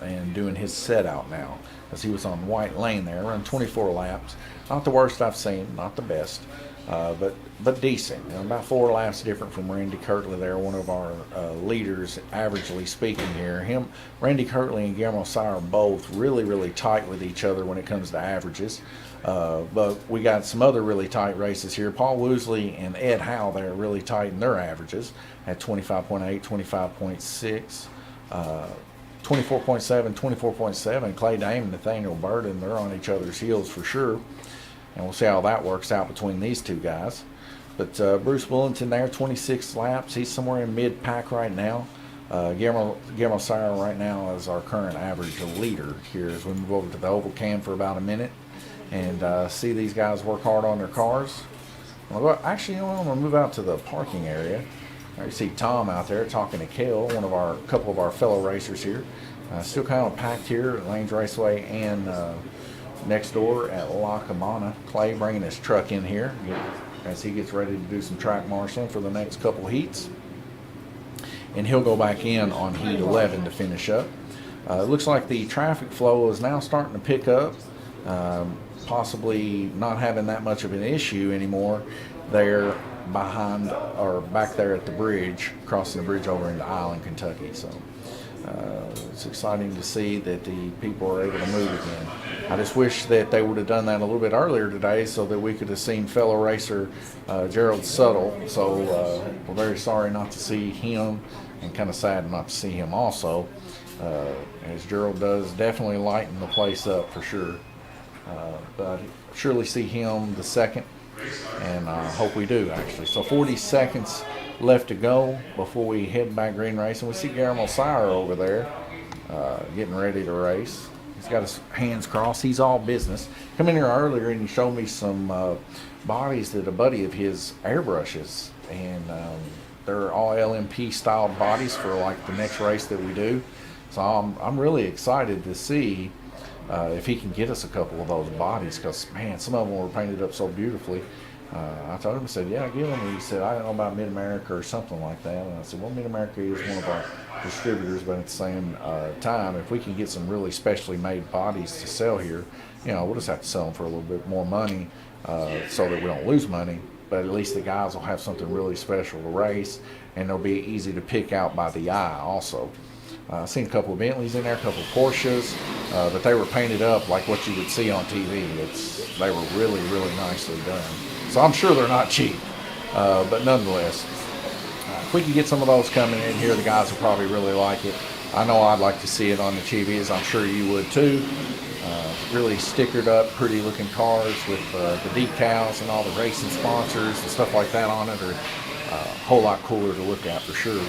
and doing his set out now, as he was on white lane there, running 24 laps. Not the worst I've seen, not the best, but decent. And about 4 laps different from Randy Kirtley there, one of our leaders, averagely speaking here. Randy Kirtley and Guillermo Sauer are both really tight with each other when it comes to averages. But we got some other really tight races here. Paul Woosley and Ed Howe, they're really tight in their averages at 25.8, 25.6, 24.7, 24.7. Clay Dame and Nathaniel Burden, they're on each other's heels for sure. And we'll see how that works out between these two guys. But Bruce Willington there, 26 laps. He's somewhere in mid-pack right now. Guillermo Sauer right now is our current average leader here as we move over to the oval cam for about a minute and see these guys work hard on their cars. Actually, I'm going to move out to the parking area. You see Tom out there talking to Kale, couple of our fellow racers here. Still kind of packed here at Lanes Raceway and next door at La Cabana. Clay bringing his truck in here as he gets ready to do some track marshaling for the next couple heats. And he'll go back in on heat 11 to finish up. It looks like the traffic flow is now starting to pick up, possibly not having that much of an issue anymore there behind or back there at the bridge, crossing the bridge over into Island, Kentucky. So it's exciting to see that the people are able to move again. I just wish that they would have done that a little bit earlier today so that we could have seen fellow racer Gerald Suttle. So we're very sorry not to see him and kind of sad not to see him also, as Gerald does definitely lighten the place up for sure. But surely see him the second, and hope we do actually. So 40 seconds left to go before we head back green racing. We see Guillermo Sauer over there getting ready to race. He's got his hands crossed. He's all business. Come in here earlier and he showed me some bodies that a buddy of his airbrushes, and they're all LMP styled bodies for like the next race that we do. So I'm really excited to see if he can get us a couple of those bodies, because man, some of them were painted up so beautifully. I told him, I said, yeah, give him. He said, I don't know about Mid-America or something like that. And I said, well, Mid-America is one of our distributors, but at the same time, if we can get some really specially made bodies to sell here, we'll just have to sell them for a little bit more money so that we don't lose money. But at least the guys will have something really special to race, and they'll be easy to pick out by the eye also. I've seen a couple of Bentleys in there, a couple of Porsches, but they were painted up like what you would see on TV. They were really nicely done. So I'm sure they're not cheap, but nonetheless, if we can get some of those coming in here, the guys will probably really like it. I know I'd like to see it on the TV, as I'm sure you would too. Really stickered up, pretty looking cars with the decals and all the racing sponsors and stuff like that on it are a whole lot cooler to look at for sure.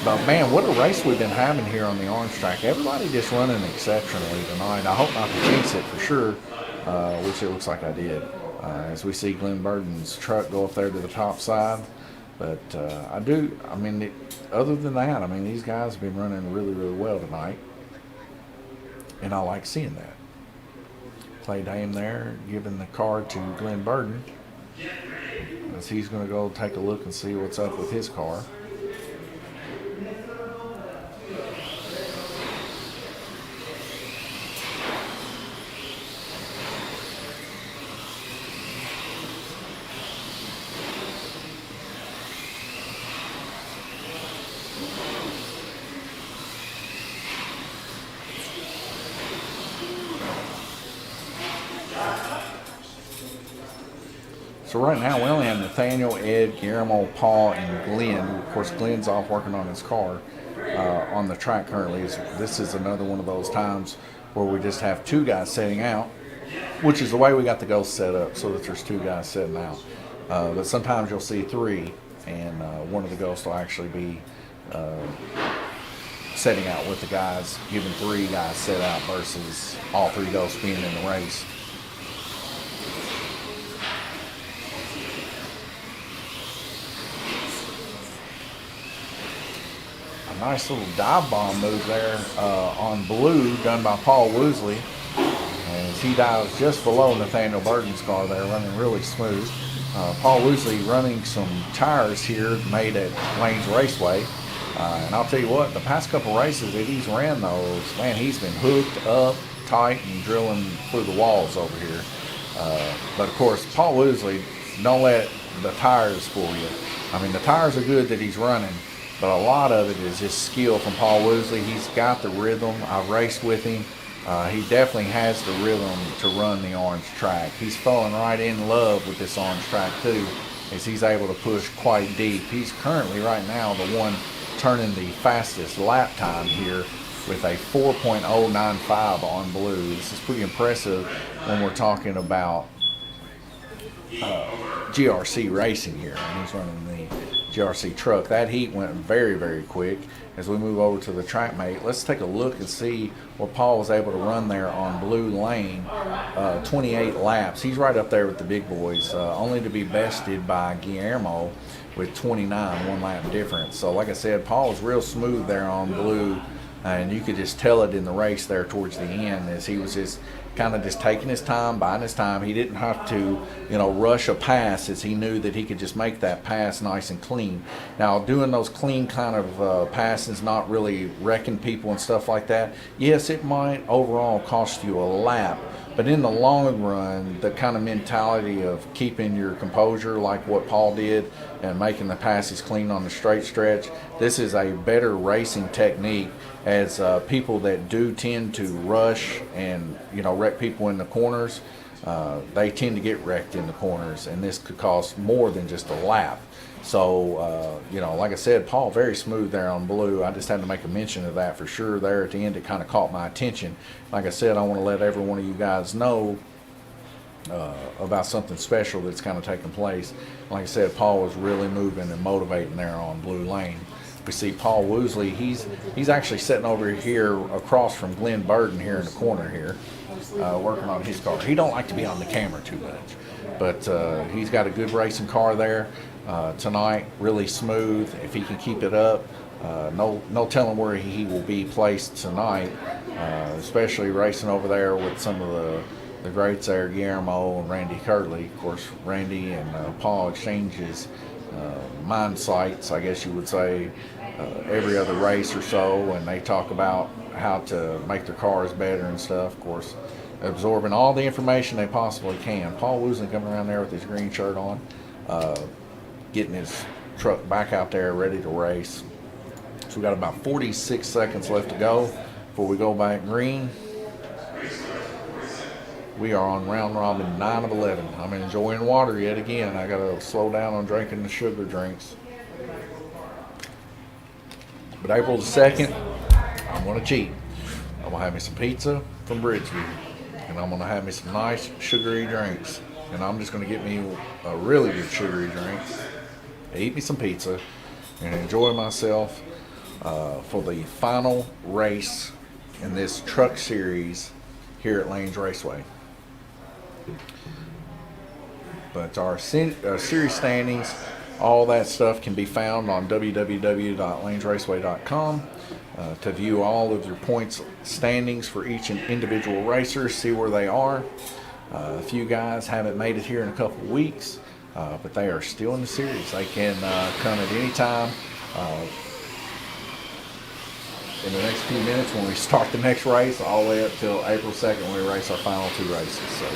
But man, what a race we've been having here on the orange track. Everybody just running exceptionally tonight. I hope not to jinx it for sure, which it looks like I did. As we see Glenn Burden's truck go up there to the top side. But other than that, these guys have been running really well tonight. And I like seeing that. Clay Dame there giving the card to Glenn Burden, as he's going to go take a look and see what's up with his car. So right now we only have Nathaniel, Ed, Guillermo, Paul, and Glenn. Of course, Glenn's off working on his car on the track currently. This is another one of those times where we just have 2 guys setting out, which is the way we got the ghost set up, so that there's 2 guys setting out. But sometimes you'll see 3, and one of the ghosts will actually be setting out with the guys, giving 3 guys set out versus all 3 ghosts being in the race. A nice little dive bomb move there on blue done by Paul Woosley, as he dives just below Nathaniel Burton's car there, running really smooth. Paul Woosley running some tires here made at Lanes Raceway. And I'll tell you what, the past couple races that he's ran those, man, he's been hooked up tight and drilling through the walls over here. But of course, Paul Woosley, don't let the tires fool you. I mean, the tires are good that he's running, but a lot of it is just skill from Paul Woosley. He's got the rhythm. I've raced with him. He definitely has the rhythm to run the orange track. He's falling right in love with this orange track too, as he's able to push quite deep. He's currently right now the one turning the fastest lap time here with a 4.095 on blue. This is pretty impressive when we're talking about GRC racing here. And he's running the GRC truck. That heat went very, very quick. As we move over to the track mate, let's take a look and see what Paul was able to run there on blue lane. 28 laps. He's right up there with the big boys, only to be bested by Guillermo with 29, 1 lap difference. So like I said, Paul was real smooth there on blue, and you could just tell it in the race there towards the end, as he was just kind of just taking his time, biding his time. He didn't have to, rush a pass, as he knew that he could just make that pass nice and clean. Now, doing those clean kind of passes, not really wrecking people and stuff like that, yes, it might overall cost you a lap, but in the long run, the kind of mentality of keeping your composure like what Paul did and making the passes clean on the straight stretch, this is a better racing technique, as people that do tend to rush and wreck people in the corners, they tend to get wrecked in the corners, and this could cost more than just a lap. So, like I said, Paul very smooth there on blue. I just had to make a mention of that for sure there at the end. It kind of caught my attention. Like I said, I want to let every one of you guys know about something special that's kind of taking place. Like I said, Paul was really moving and motivating there on blue lane. We see Paul Woosley, he's actually sitting over here across from Glenn Burton here in the corner here, working on his car. He don't like to be on the camera too much, but he's got a good racing car there tonight, really smooth. If he can keep it up, no telling where he will be placed tonight, especially racing over there with some of the greats there, Guillermo and Randy Curley. Of course, Randy and Paul exchanges mind sights, I guess you would say, every other race or so, and they talk about how to make their cars better and stuff. Of course, absorbing all the information they possibly can. Paul Woosley coming around there with his green shirt on, getting his truck back out there ready to race. So we got about 46 seconds left to go before we go back green. We are on round robin 9 of 11. I'm enjoying water yet again. I got to slow down on drinking the sugar drinks. But April the 2nd, I'm going to cheat. I'm going to have me some pizza from Bridgeview. And I'm going to have me some nice sugary drinks. And I'm just going to get me a really good sugary drink, eat me some pizza, and enjoy myself for the final race in this truck series here at Lanes Raceway. But our series standings, all that stuff can be found on www.lanesraceway.com to view all of your points standings for each individual racer, see where they are. A few guys haven't made it here in a couple of weeks, but they are still in the series. They can come at any time in the next few minutes when we start the next race, all the way up till April 2nd when we race our final 2 races. So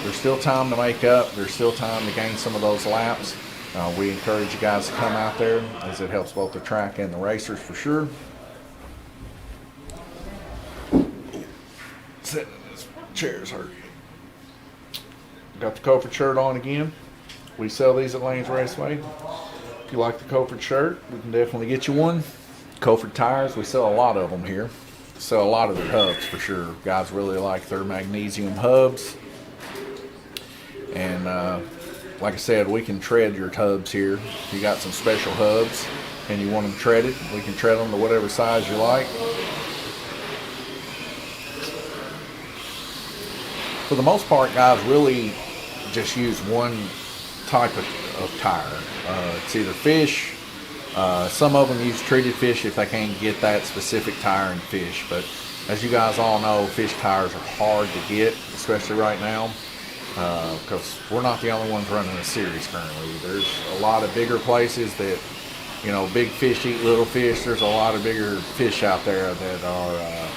there's still time to make up. There's still time to gain some of those laps. We encourage you guys to come out there, as it helps both the track and the racers for sure. Sitting in this chair's hurt. Got the Cofer shirt on again. We sell these at Lanes Raceway. If you like the Cofer shirt, we can definitely get you one. Cofer tires, we sell a lot of them here. Sell a lot of their hubs for sure. Guys really like their magnesium hubs. And like I said, we can tread your hubs here. If you got some special hubs and you want them treaded, we can tread them to whatever size you like. For the most part, guys really just use one type of tire. It's either fish. Some of them use treated fish if they can't get that specific tire in fish. But as you guys all know, fish tires are hard to get, especially right now, because we're not the only ones running a series currently. There's a lot of bigger places that, you know, big fish eat little fish. There's a lot of bigger fish out there that are,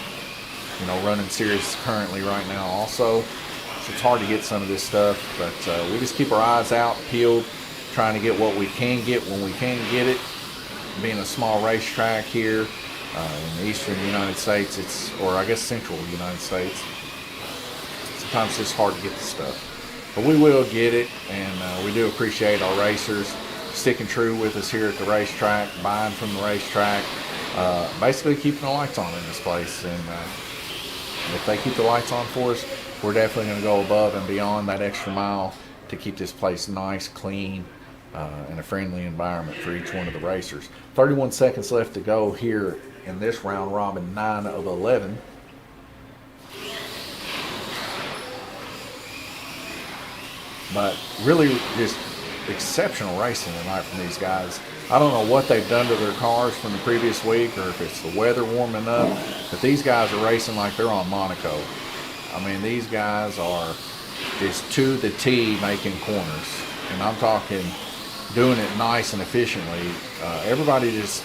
you know, running series currently right now also. So it's hard to get some of this stuff, but we just keep our eyes out, peeled, trying to get what we can get when we can get it. Being a small racetrack here in the eastern United States, or I guess central United States, sometimes it's just hard to get the stuff. But we will get it, and we do appreciate our racers sticking true with us here at the racetrack, buying from the racetrack, basically keeping the lights on in this place. And if they keep the lights on for us, we're definitely going to go above and beyond that extra mile to keep this place nice, clean, and a friendly environment for each one of the racers. 31 seconds left to go here in this round robin, 9 of 11. But really just exceptional racing tonight from these guys. I don't know what they've done to their cars from the previous week, or if it's the weather warming up, but these guys are racing like they're on Monaco. I mean, these guys are just to the T making corners. And I'm talking doing it nice and efficiently. Everybody just,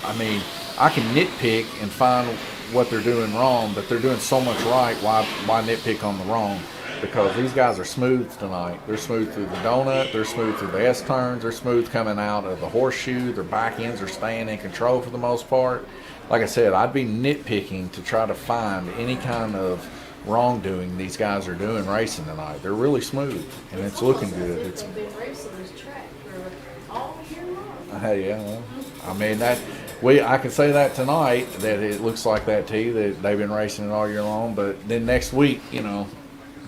I mean, I can nitpick and find what they're doing wrong, but they're doing so much right. Why nitpick on the wrong? Because these guys are smooth tonight. They're smooth through the donut. They're smooth through the S-turns. They're smooth coming out of the horseshoe. Their back ends are staying in control for the most part. Like I said, I'd be nitpicking to try to find any kind of wrongdoing these guys are doing racing tonight. They're really smooth, and it's looking good. It's been racing this track for all year long. Yeah, well, I mean I can say that tonight, that it looks like that to you, that they've been racing it all year long. But then next week, you know,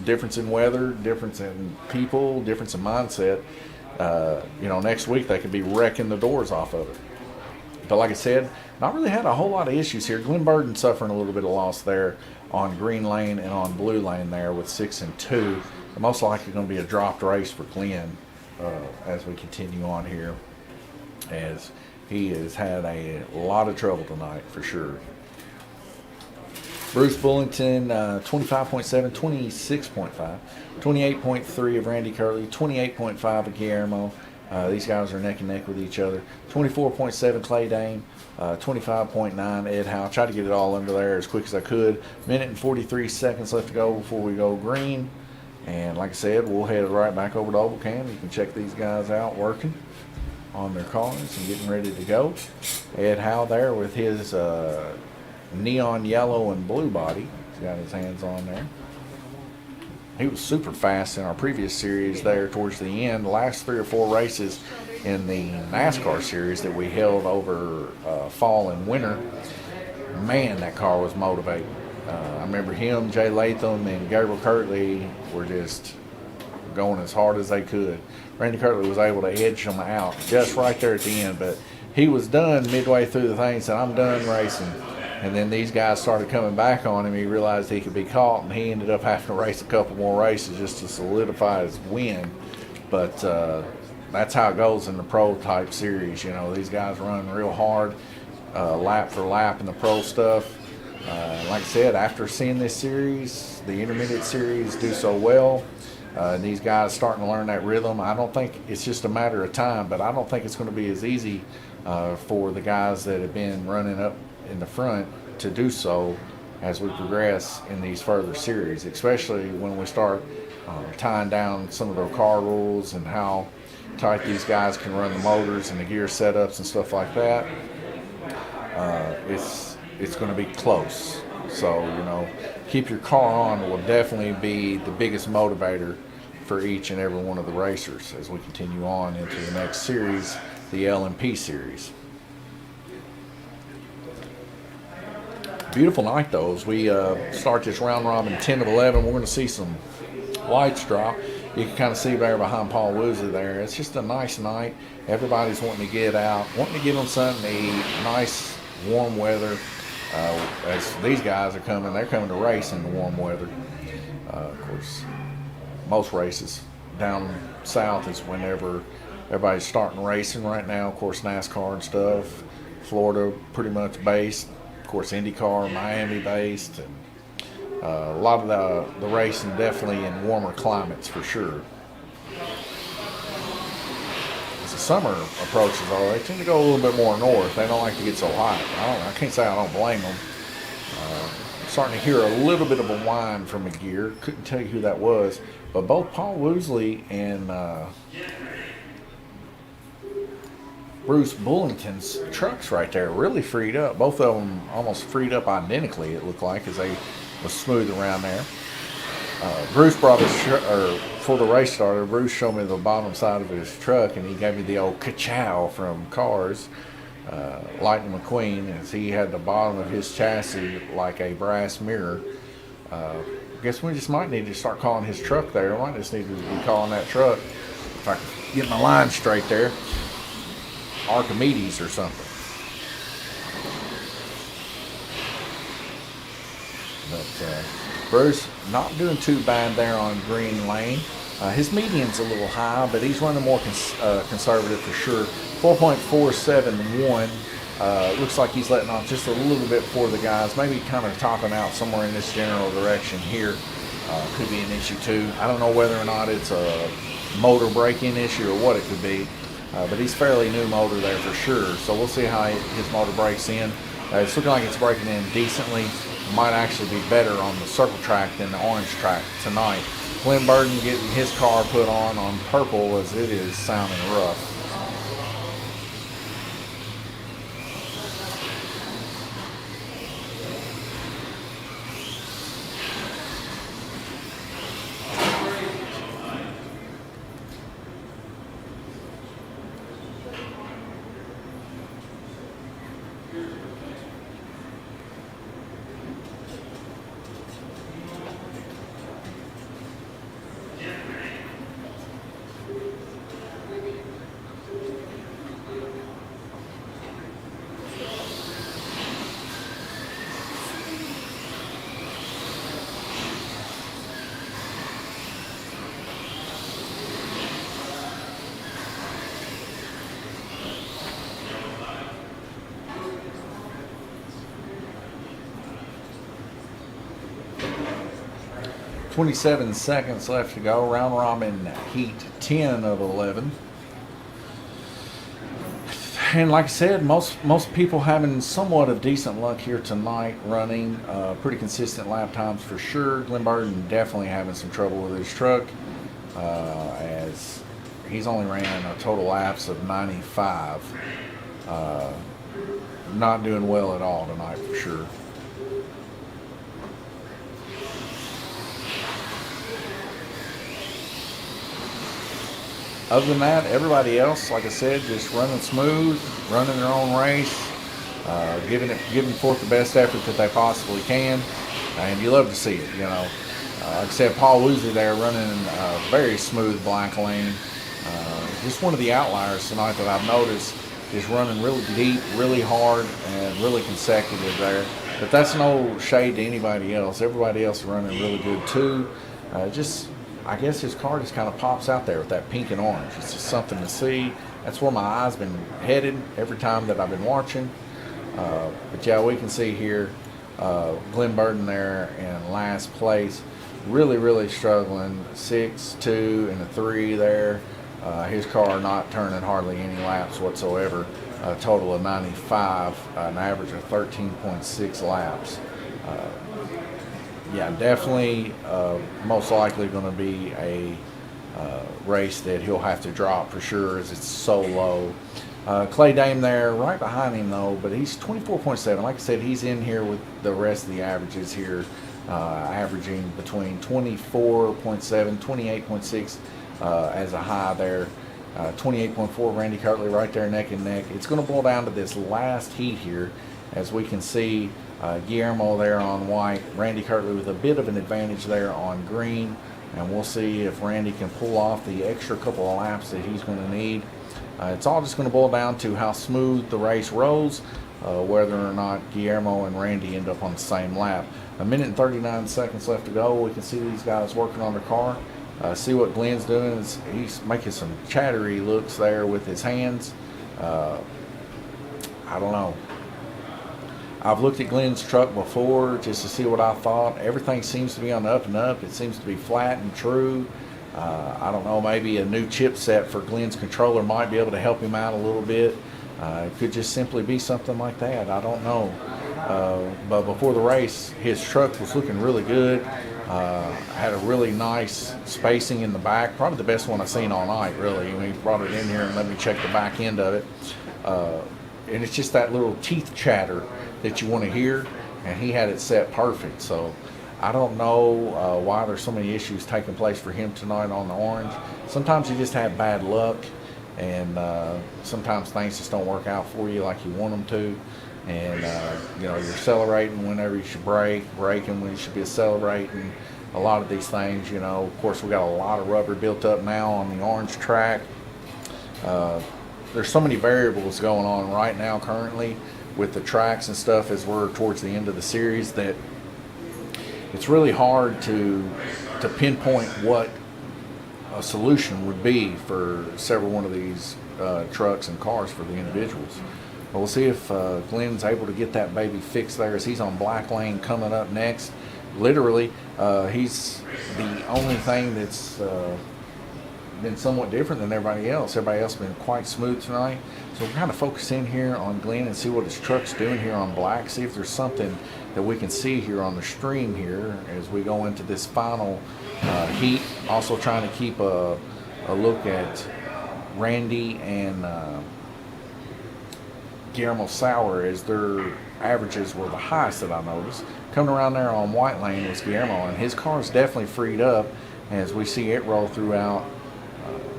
difference in weather, difference in people, difference in mindset. You know, next week they could be wrecking the doors off of it. But like I said, not really had a whole lot of issues here. Glenn Burden suffering a little bit of loss there on green lane and on blue lane there with 6 and 2. Most likely going to be a dropped race for Glenn as we continue on here, as he has had a lot of trouble tonight for sure. Bruce Bullington, 25.7, 26.5, 28.3 of Randy Curley, 28.5 of Guillermo. These guys are neck and neck with each other. 24.7 Clay Dane, 25.9 Ed Howe. Tried to get it all under there as quick as I could. Minute and 43 seconds left to go before we go green. And like I said, we'll head right back over to Oval Cam. You can check these guys out working on their cars and getting ready to go. Ed Howe there with his neon yellow and blue body. He's got his hands on there. He was super fast in our previous series there towards the end. The last 3 or 4 races in the NASCAR series that we held over fall and winter, man, that car was motivating. I remember him, Jay Latham, and Gabriel Kirtley were just going as hard as they could. Randy Kirtley was able to edge them out just right there at the end, but he was done midway through the thing and said, I'm done racing. And then these guys started coming back on him. He realized he could be caught, and he ended up having to race a couple more races just to solidify his win. But that's how it goes in the pro type series. You know, these guys run real hard, lap for lap in the pro stuff. Like I said, after seeing this series, the intermediate series do so well, these guys starting to learn that rhythm. I don't think it's just a matter of time, but I don't think it's going to be as easy for the guys that have been running up in the front to do so as we progress in these further series, especially when we start tying down some of their car rules and how tight these guys can run the motors and the gear setups and stuff like that. It's going to be close. So, you know, keep your car on will definitely be the biggest motivator for each and every one of the racers as we continue on into the next series, the LMP series. Beautiful night though. As we start this round robin 10 of 11, we're going to see some lights drop. You can kind of see there behind Paul Woosley there. It's just a nice night. Everybody's wanting to get out, wanting to get them something to eat. Nice warm weather. As these guys are coming, they're coming to race in the warm weather. Of course, most races down south is whenever everybody's starting racing right now. Of course, NASCAR and stuff. Florida pretty much based. Of course, IndyCar, Miami based. And, a lot of the racing definitely in warmer climates for sure. As the summer approaches, though, they tend to go a little bit more north. They don't like to get so hot. I can't say I don't blame them. I'm starting to hear a little bit of a whine from a gear. Couldn't tell you who that was, but both Paul Woosley and Bruce Bullington's trucks right there really freed up. Both of them almost freed up identically, it looked like, as they was smooth around there. Bruce brought his for the race starter, Bruce showed me the bottom side of his truck, and he gave me the old ka-chow from Cars, Lightning McQueen, as he had the bottom of his chassis like a brass mirror. I guess we just might need to start calling his truck there. I might just need to be calling that truck, if I can get my line straight there, Archimedes or something. But Bruce not doing too bad there on Green Lane. His median's a little high, but he's running more conservative for sure. 4.471. Looks like he's letting off just a little bit for the guys. Maybe kind of topping out somewhere in this general direction here. Could be an issue too. I don't know whether or not it's a motor braking issue or what it could be. But he's fairly new motor there for sure. So we'll see how his motor breaks in. It's looking like it's breaking in decently. Might actually be better on the circle track than the orange track tonight. Glenn Burden getting his car put on purple, as it is sounding rough. .27 seconds left to go. Round robin heat 10 of 11. And like I said, most people having somewhat of decent luck here tonight running. Pretty consistent lap times for sure. Glenn Burden definitely having some trouble with his truck, as he's only ran a total laps of 95. Not doing well at all tonight for sure. Other than that, everybody else, like I said, just running smooth, running their own race, giving forth the best effort that they possibly can, and you love to see it, you know. Like I said, Paul Woosley there running a very smooth black lane. Just one of the outliers tonight that I've noticed, is running really deep, really hard, and really consecutive there. But that's no shade to anybody else. Everybody else is running really good too. I guess his car just kind of pops out there with that pink and orange. It's just something to see. That's where my eyes been headed every time that I've been watching. But yeah, we can see here Glenn Burden there in last place. Really struggling. 6, 2, and a 3 there. His car not turning hardly any laps whatsoever. A total of 95, an average of 13.6 laps. Yeah, definitely most likely going to be a race that he'll have to drop for sure, as it's so low. Clay Dame there right behind him though, but he's 24.7. Like I said, he's in here with the rest of the averages here. averaging between 24.7, 28.6 as a high there. 28.4 Randy Kirtley right there neck and neck. It's going to boil down to this last heat here, as we can see Guillermo there on white, Randy Kirtley with a bit of an advantage there on green, and we'll see if Randy can pull off the extra couple of laps that he's going to need. It's all just going to boil down to how smooth the race rolls, whether or not Guillermo and Randy end up on the same lap. 1 minute and 39 seconds left to go. We can see these guys working on their car. See what Glenn's doing is he's making some chattery looks there with his hands. I don't know. I've looked at Glenn's truck before just to see what I thought. Everything seems to be on the up and up. It seems to be flat and true. I don't know, maybe a new chipset for Glenn's controller might be able to help him out a little bit. It could just simply be something like that. I don't know. But before the race, his truck was looking really good. Had a really nice spacing in the back, probably the best one I've seen all night, really. I mean, he brought it in here and let me check the back end of it. And it's just that little teeth chatter that you want to hear, and he had it set perfect. So I don't know why there's so many issues taking place for him tonight on the orange. Sometimes you just have bad luck, and sometimes things just don't work out for you like you want them to. And you know, you're accelerating whenever you should brake, braking when you should be accelerating. A lot of these things, you know, of course we got a lot of rubber built up now on the orange track. There's so many variables going on right now currently with the tracks and stuff as we're towards the end of the series that it's really hard to pinpoint what a solution would be for several one of these trucks and cars for the individuals. But we'll see if Glenn's able to get that baby fixed there as he's on black lane coming up next. Literally, he's the only thing that's been somewhat different than everybody else. Everybody else has been quite smooth tonight. So we're kind of focus in here on Glenn and see what his truck's doing here on black. See if there's something that we can see here on the stream here as we go into this final heat. Also trying to keep a look at Randy and Guillermo Sauer as their averages were the highest that I noticed. Coming around there on white lane was Guillermo, and his car is definitely freed up as we see it roll throughout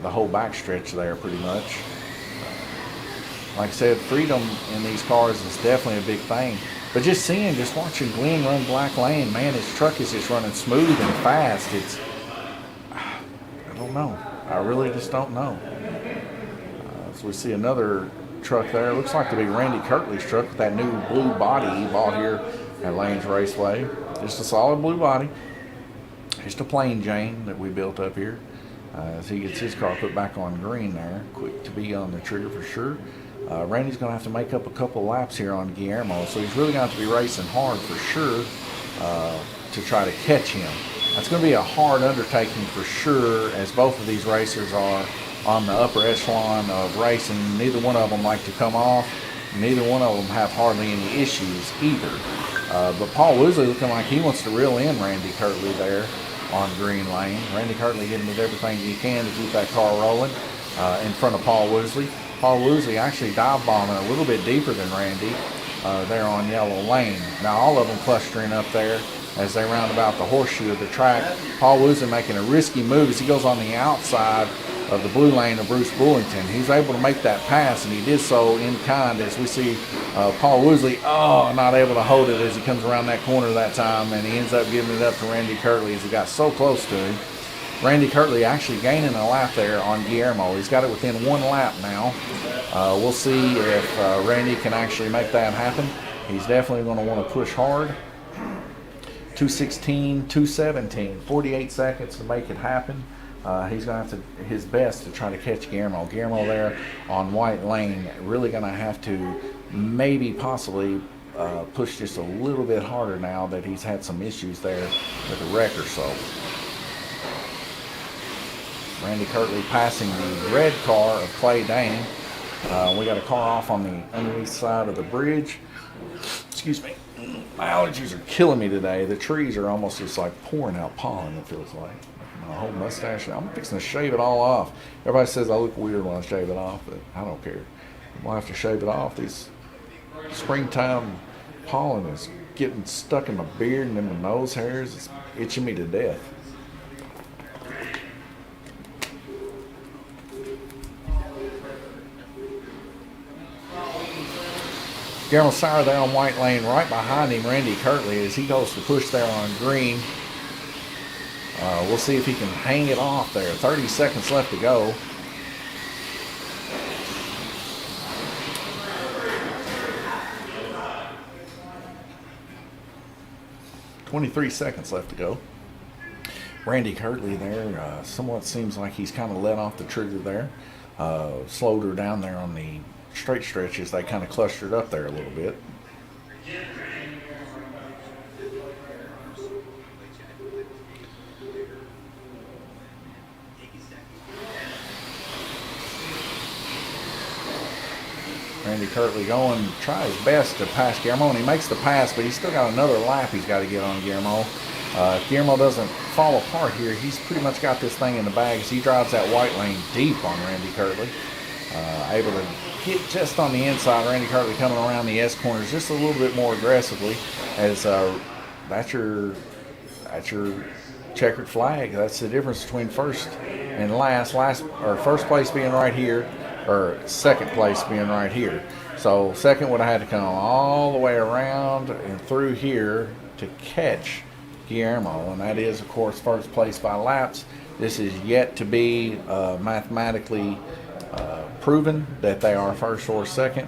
the whole backstretch there pretty much. Like I said, freedom in these cars is definitely a big thing. But just watching Glenn run black lane, man, his truck is just running smooth and fast. I don't know. I really just don't know. So we see another truck there. Looks like to be Randy Kirtley's truck with that new blue body he bought here at Lanes Raceway. Just a solid blue body. Just a plain Jane that we built up here. As he gets his car put back on green there. Quick to be on the trigger for sure. Randy's going to have to make up a couple laps here on Guillermo, so he's really going to have to be racing hard for sure to try to catch him. That's going to be a hard undertaking for sure, as both of these racers are on the upper echelon of racing. Neither one of them like to come off. Neither one of them have hardly any issues either. But Paul Woosley looking like he wants to reel in Randy Kirtley there on green lane. Randy Kirtley hitting with everything he can to keep that car rolling in front of Paul Woosley. Paul Woosley actually dive bombing a little bit deeper than Randy there on yellow lane. Now all of them clustering up there as they round about the horseshoe of the track. Paul Woosley making a risky move as he goes on the outside of the blue lane of Bruce Bullington. He's able to make that pass, and he did so in kind as we see Paul Woosley not able to hold it as he comes around that corner that time, and he ends up giving it up to Randy Kirtley as he got so close to him. Randy Kirtley actually gaining a lap there on Guillermo. He's got it within one lap now. We'll see if Randy can actually make that happen. He's definitely going to want to push hard. 2:16, 2:17, 48 seconds to make it happen. He's going to have to his best to try to catch Guillermo. Guillermo there on white lane, really going to have to maybe possibly push just a little bit harder now that he's had some issues there with a wreck or so. Randy Kirtley passing the red car of Clay Dane. We got a car off on the underneath side of the bridge. Excuse me. My allergies are killing me today. The trees are almost just like pouring out pollen, it feels like. My whole mustache. I'm fixing to shave it all off. Everybody says I look weird when I shave it off, but I don't care. We'll have to shave it off. These springtime pollen is getting stuck in my beard and in my nose hairs. It's itching me to death. Guillermo Sauer there on white lane, right behind him, Randy Kirtley, as he goes to push there on green. We'll see if he can hang it off there. 30 seconds left to go. $23 seconds left to go. Randy Kirtley there, somewhat seems like he's kind of let off the trigger there. Slowed her down there on the straight stretches. They kind of clustered up there a little bit. Randy Kirtley going to try his best to pass Guillermo, and he makes the pass, but he's still got another lap he's got to get on Guillermo. If Guillermo doesn't fall apart here, he's pretty much got this thing in the bag as he drives that white lane deep on Randy Kirtley. Able to get just on the inside. Randy Kirtley coming around the S corners just a little bit more aggressively, as that's your checkered flag. That's the difference between first and last or first place being right here, or second place being right here. So second would have had to come all the way around and through here to catch Guillermo, and that is, of course, first place by laps. This is yet to be mathematically proven that they are first or second.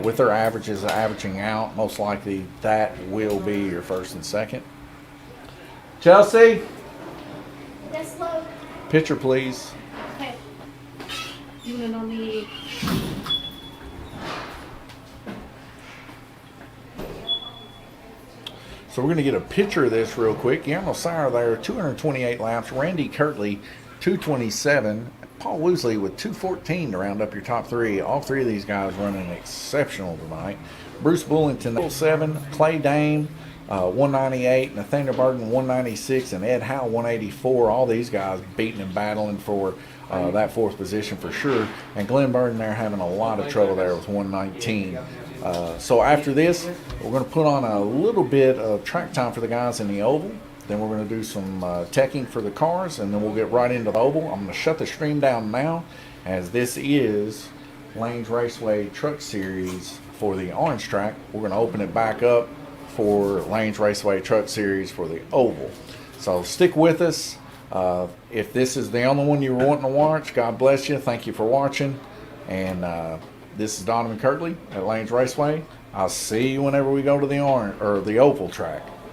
With their averages averaging out, most likely that will be your first and second. Chelsea? Yes, love. Picture, please. Okay. You want it on the... So we're going to get a picture of this real quick. Guillermo Sauer there, 228 laps. Randy Kirtley, 227. Paul Woosley with 214 to round up your top three. All three of these guys running exceptional tonight. Bruce Bullington, 7. Clay Dame, 198. Nathaniel Burton, 196. And Ed Howe, 184. All these guys beating and battling for that fourth position for sure. And Glenn Burton there having a lot of trouble there with 119. So after this, we're going to put on a little bit of track time for the guys in the oval. Then we're going to do some teching for the cars, and then we'll get right into the oval. I'm going to shut the stream down now, as this is Lanes Raceway Truck Series for the orange track. We're going to open it back up for Lanes Raceway Truck Series for the oval. So stick with us. If this is the only one you were wanting to watch, God bless you. Thank you for watching. And this is Donovan Kirtley at Lanes Raceway. I'll see you whenever we go to the oval track.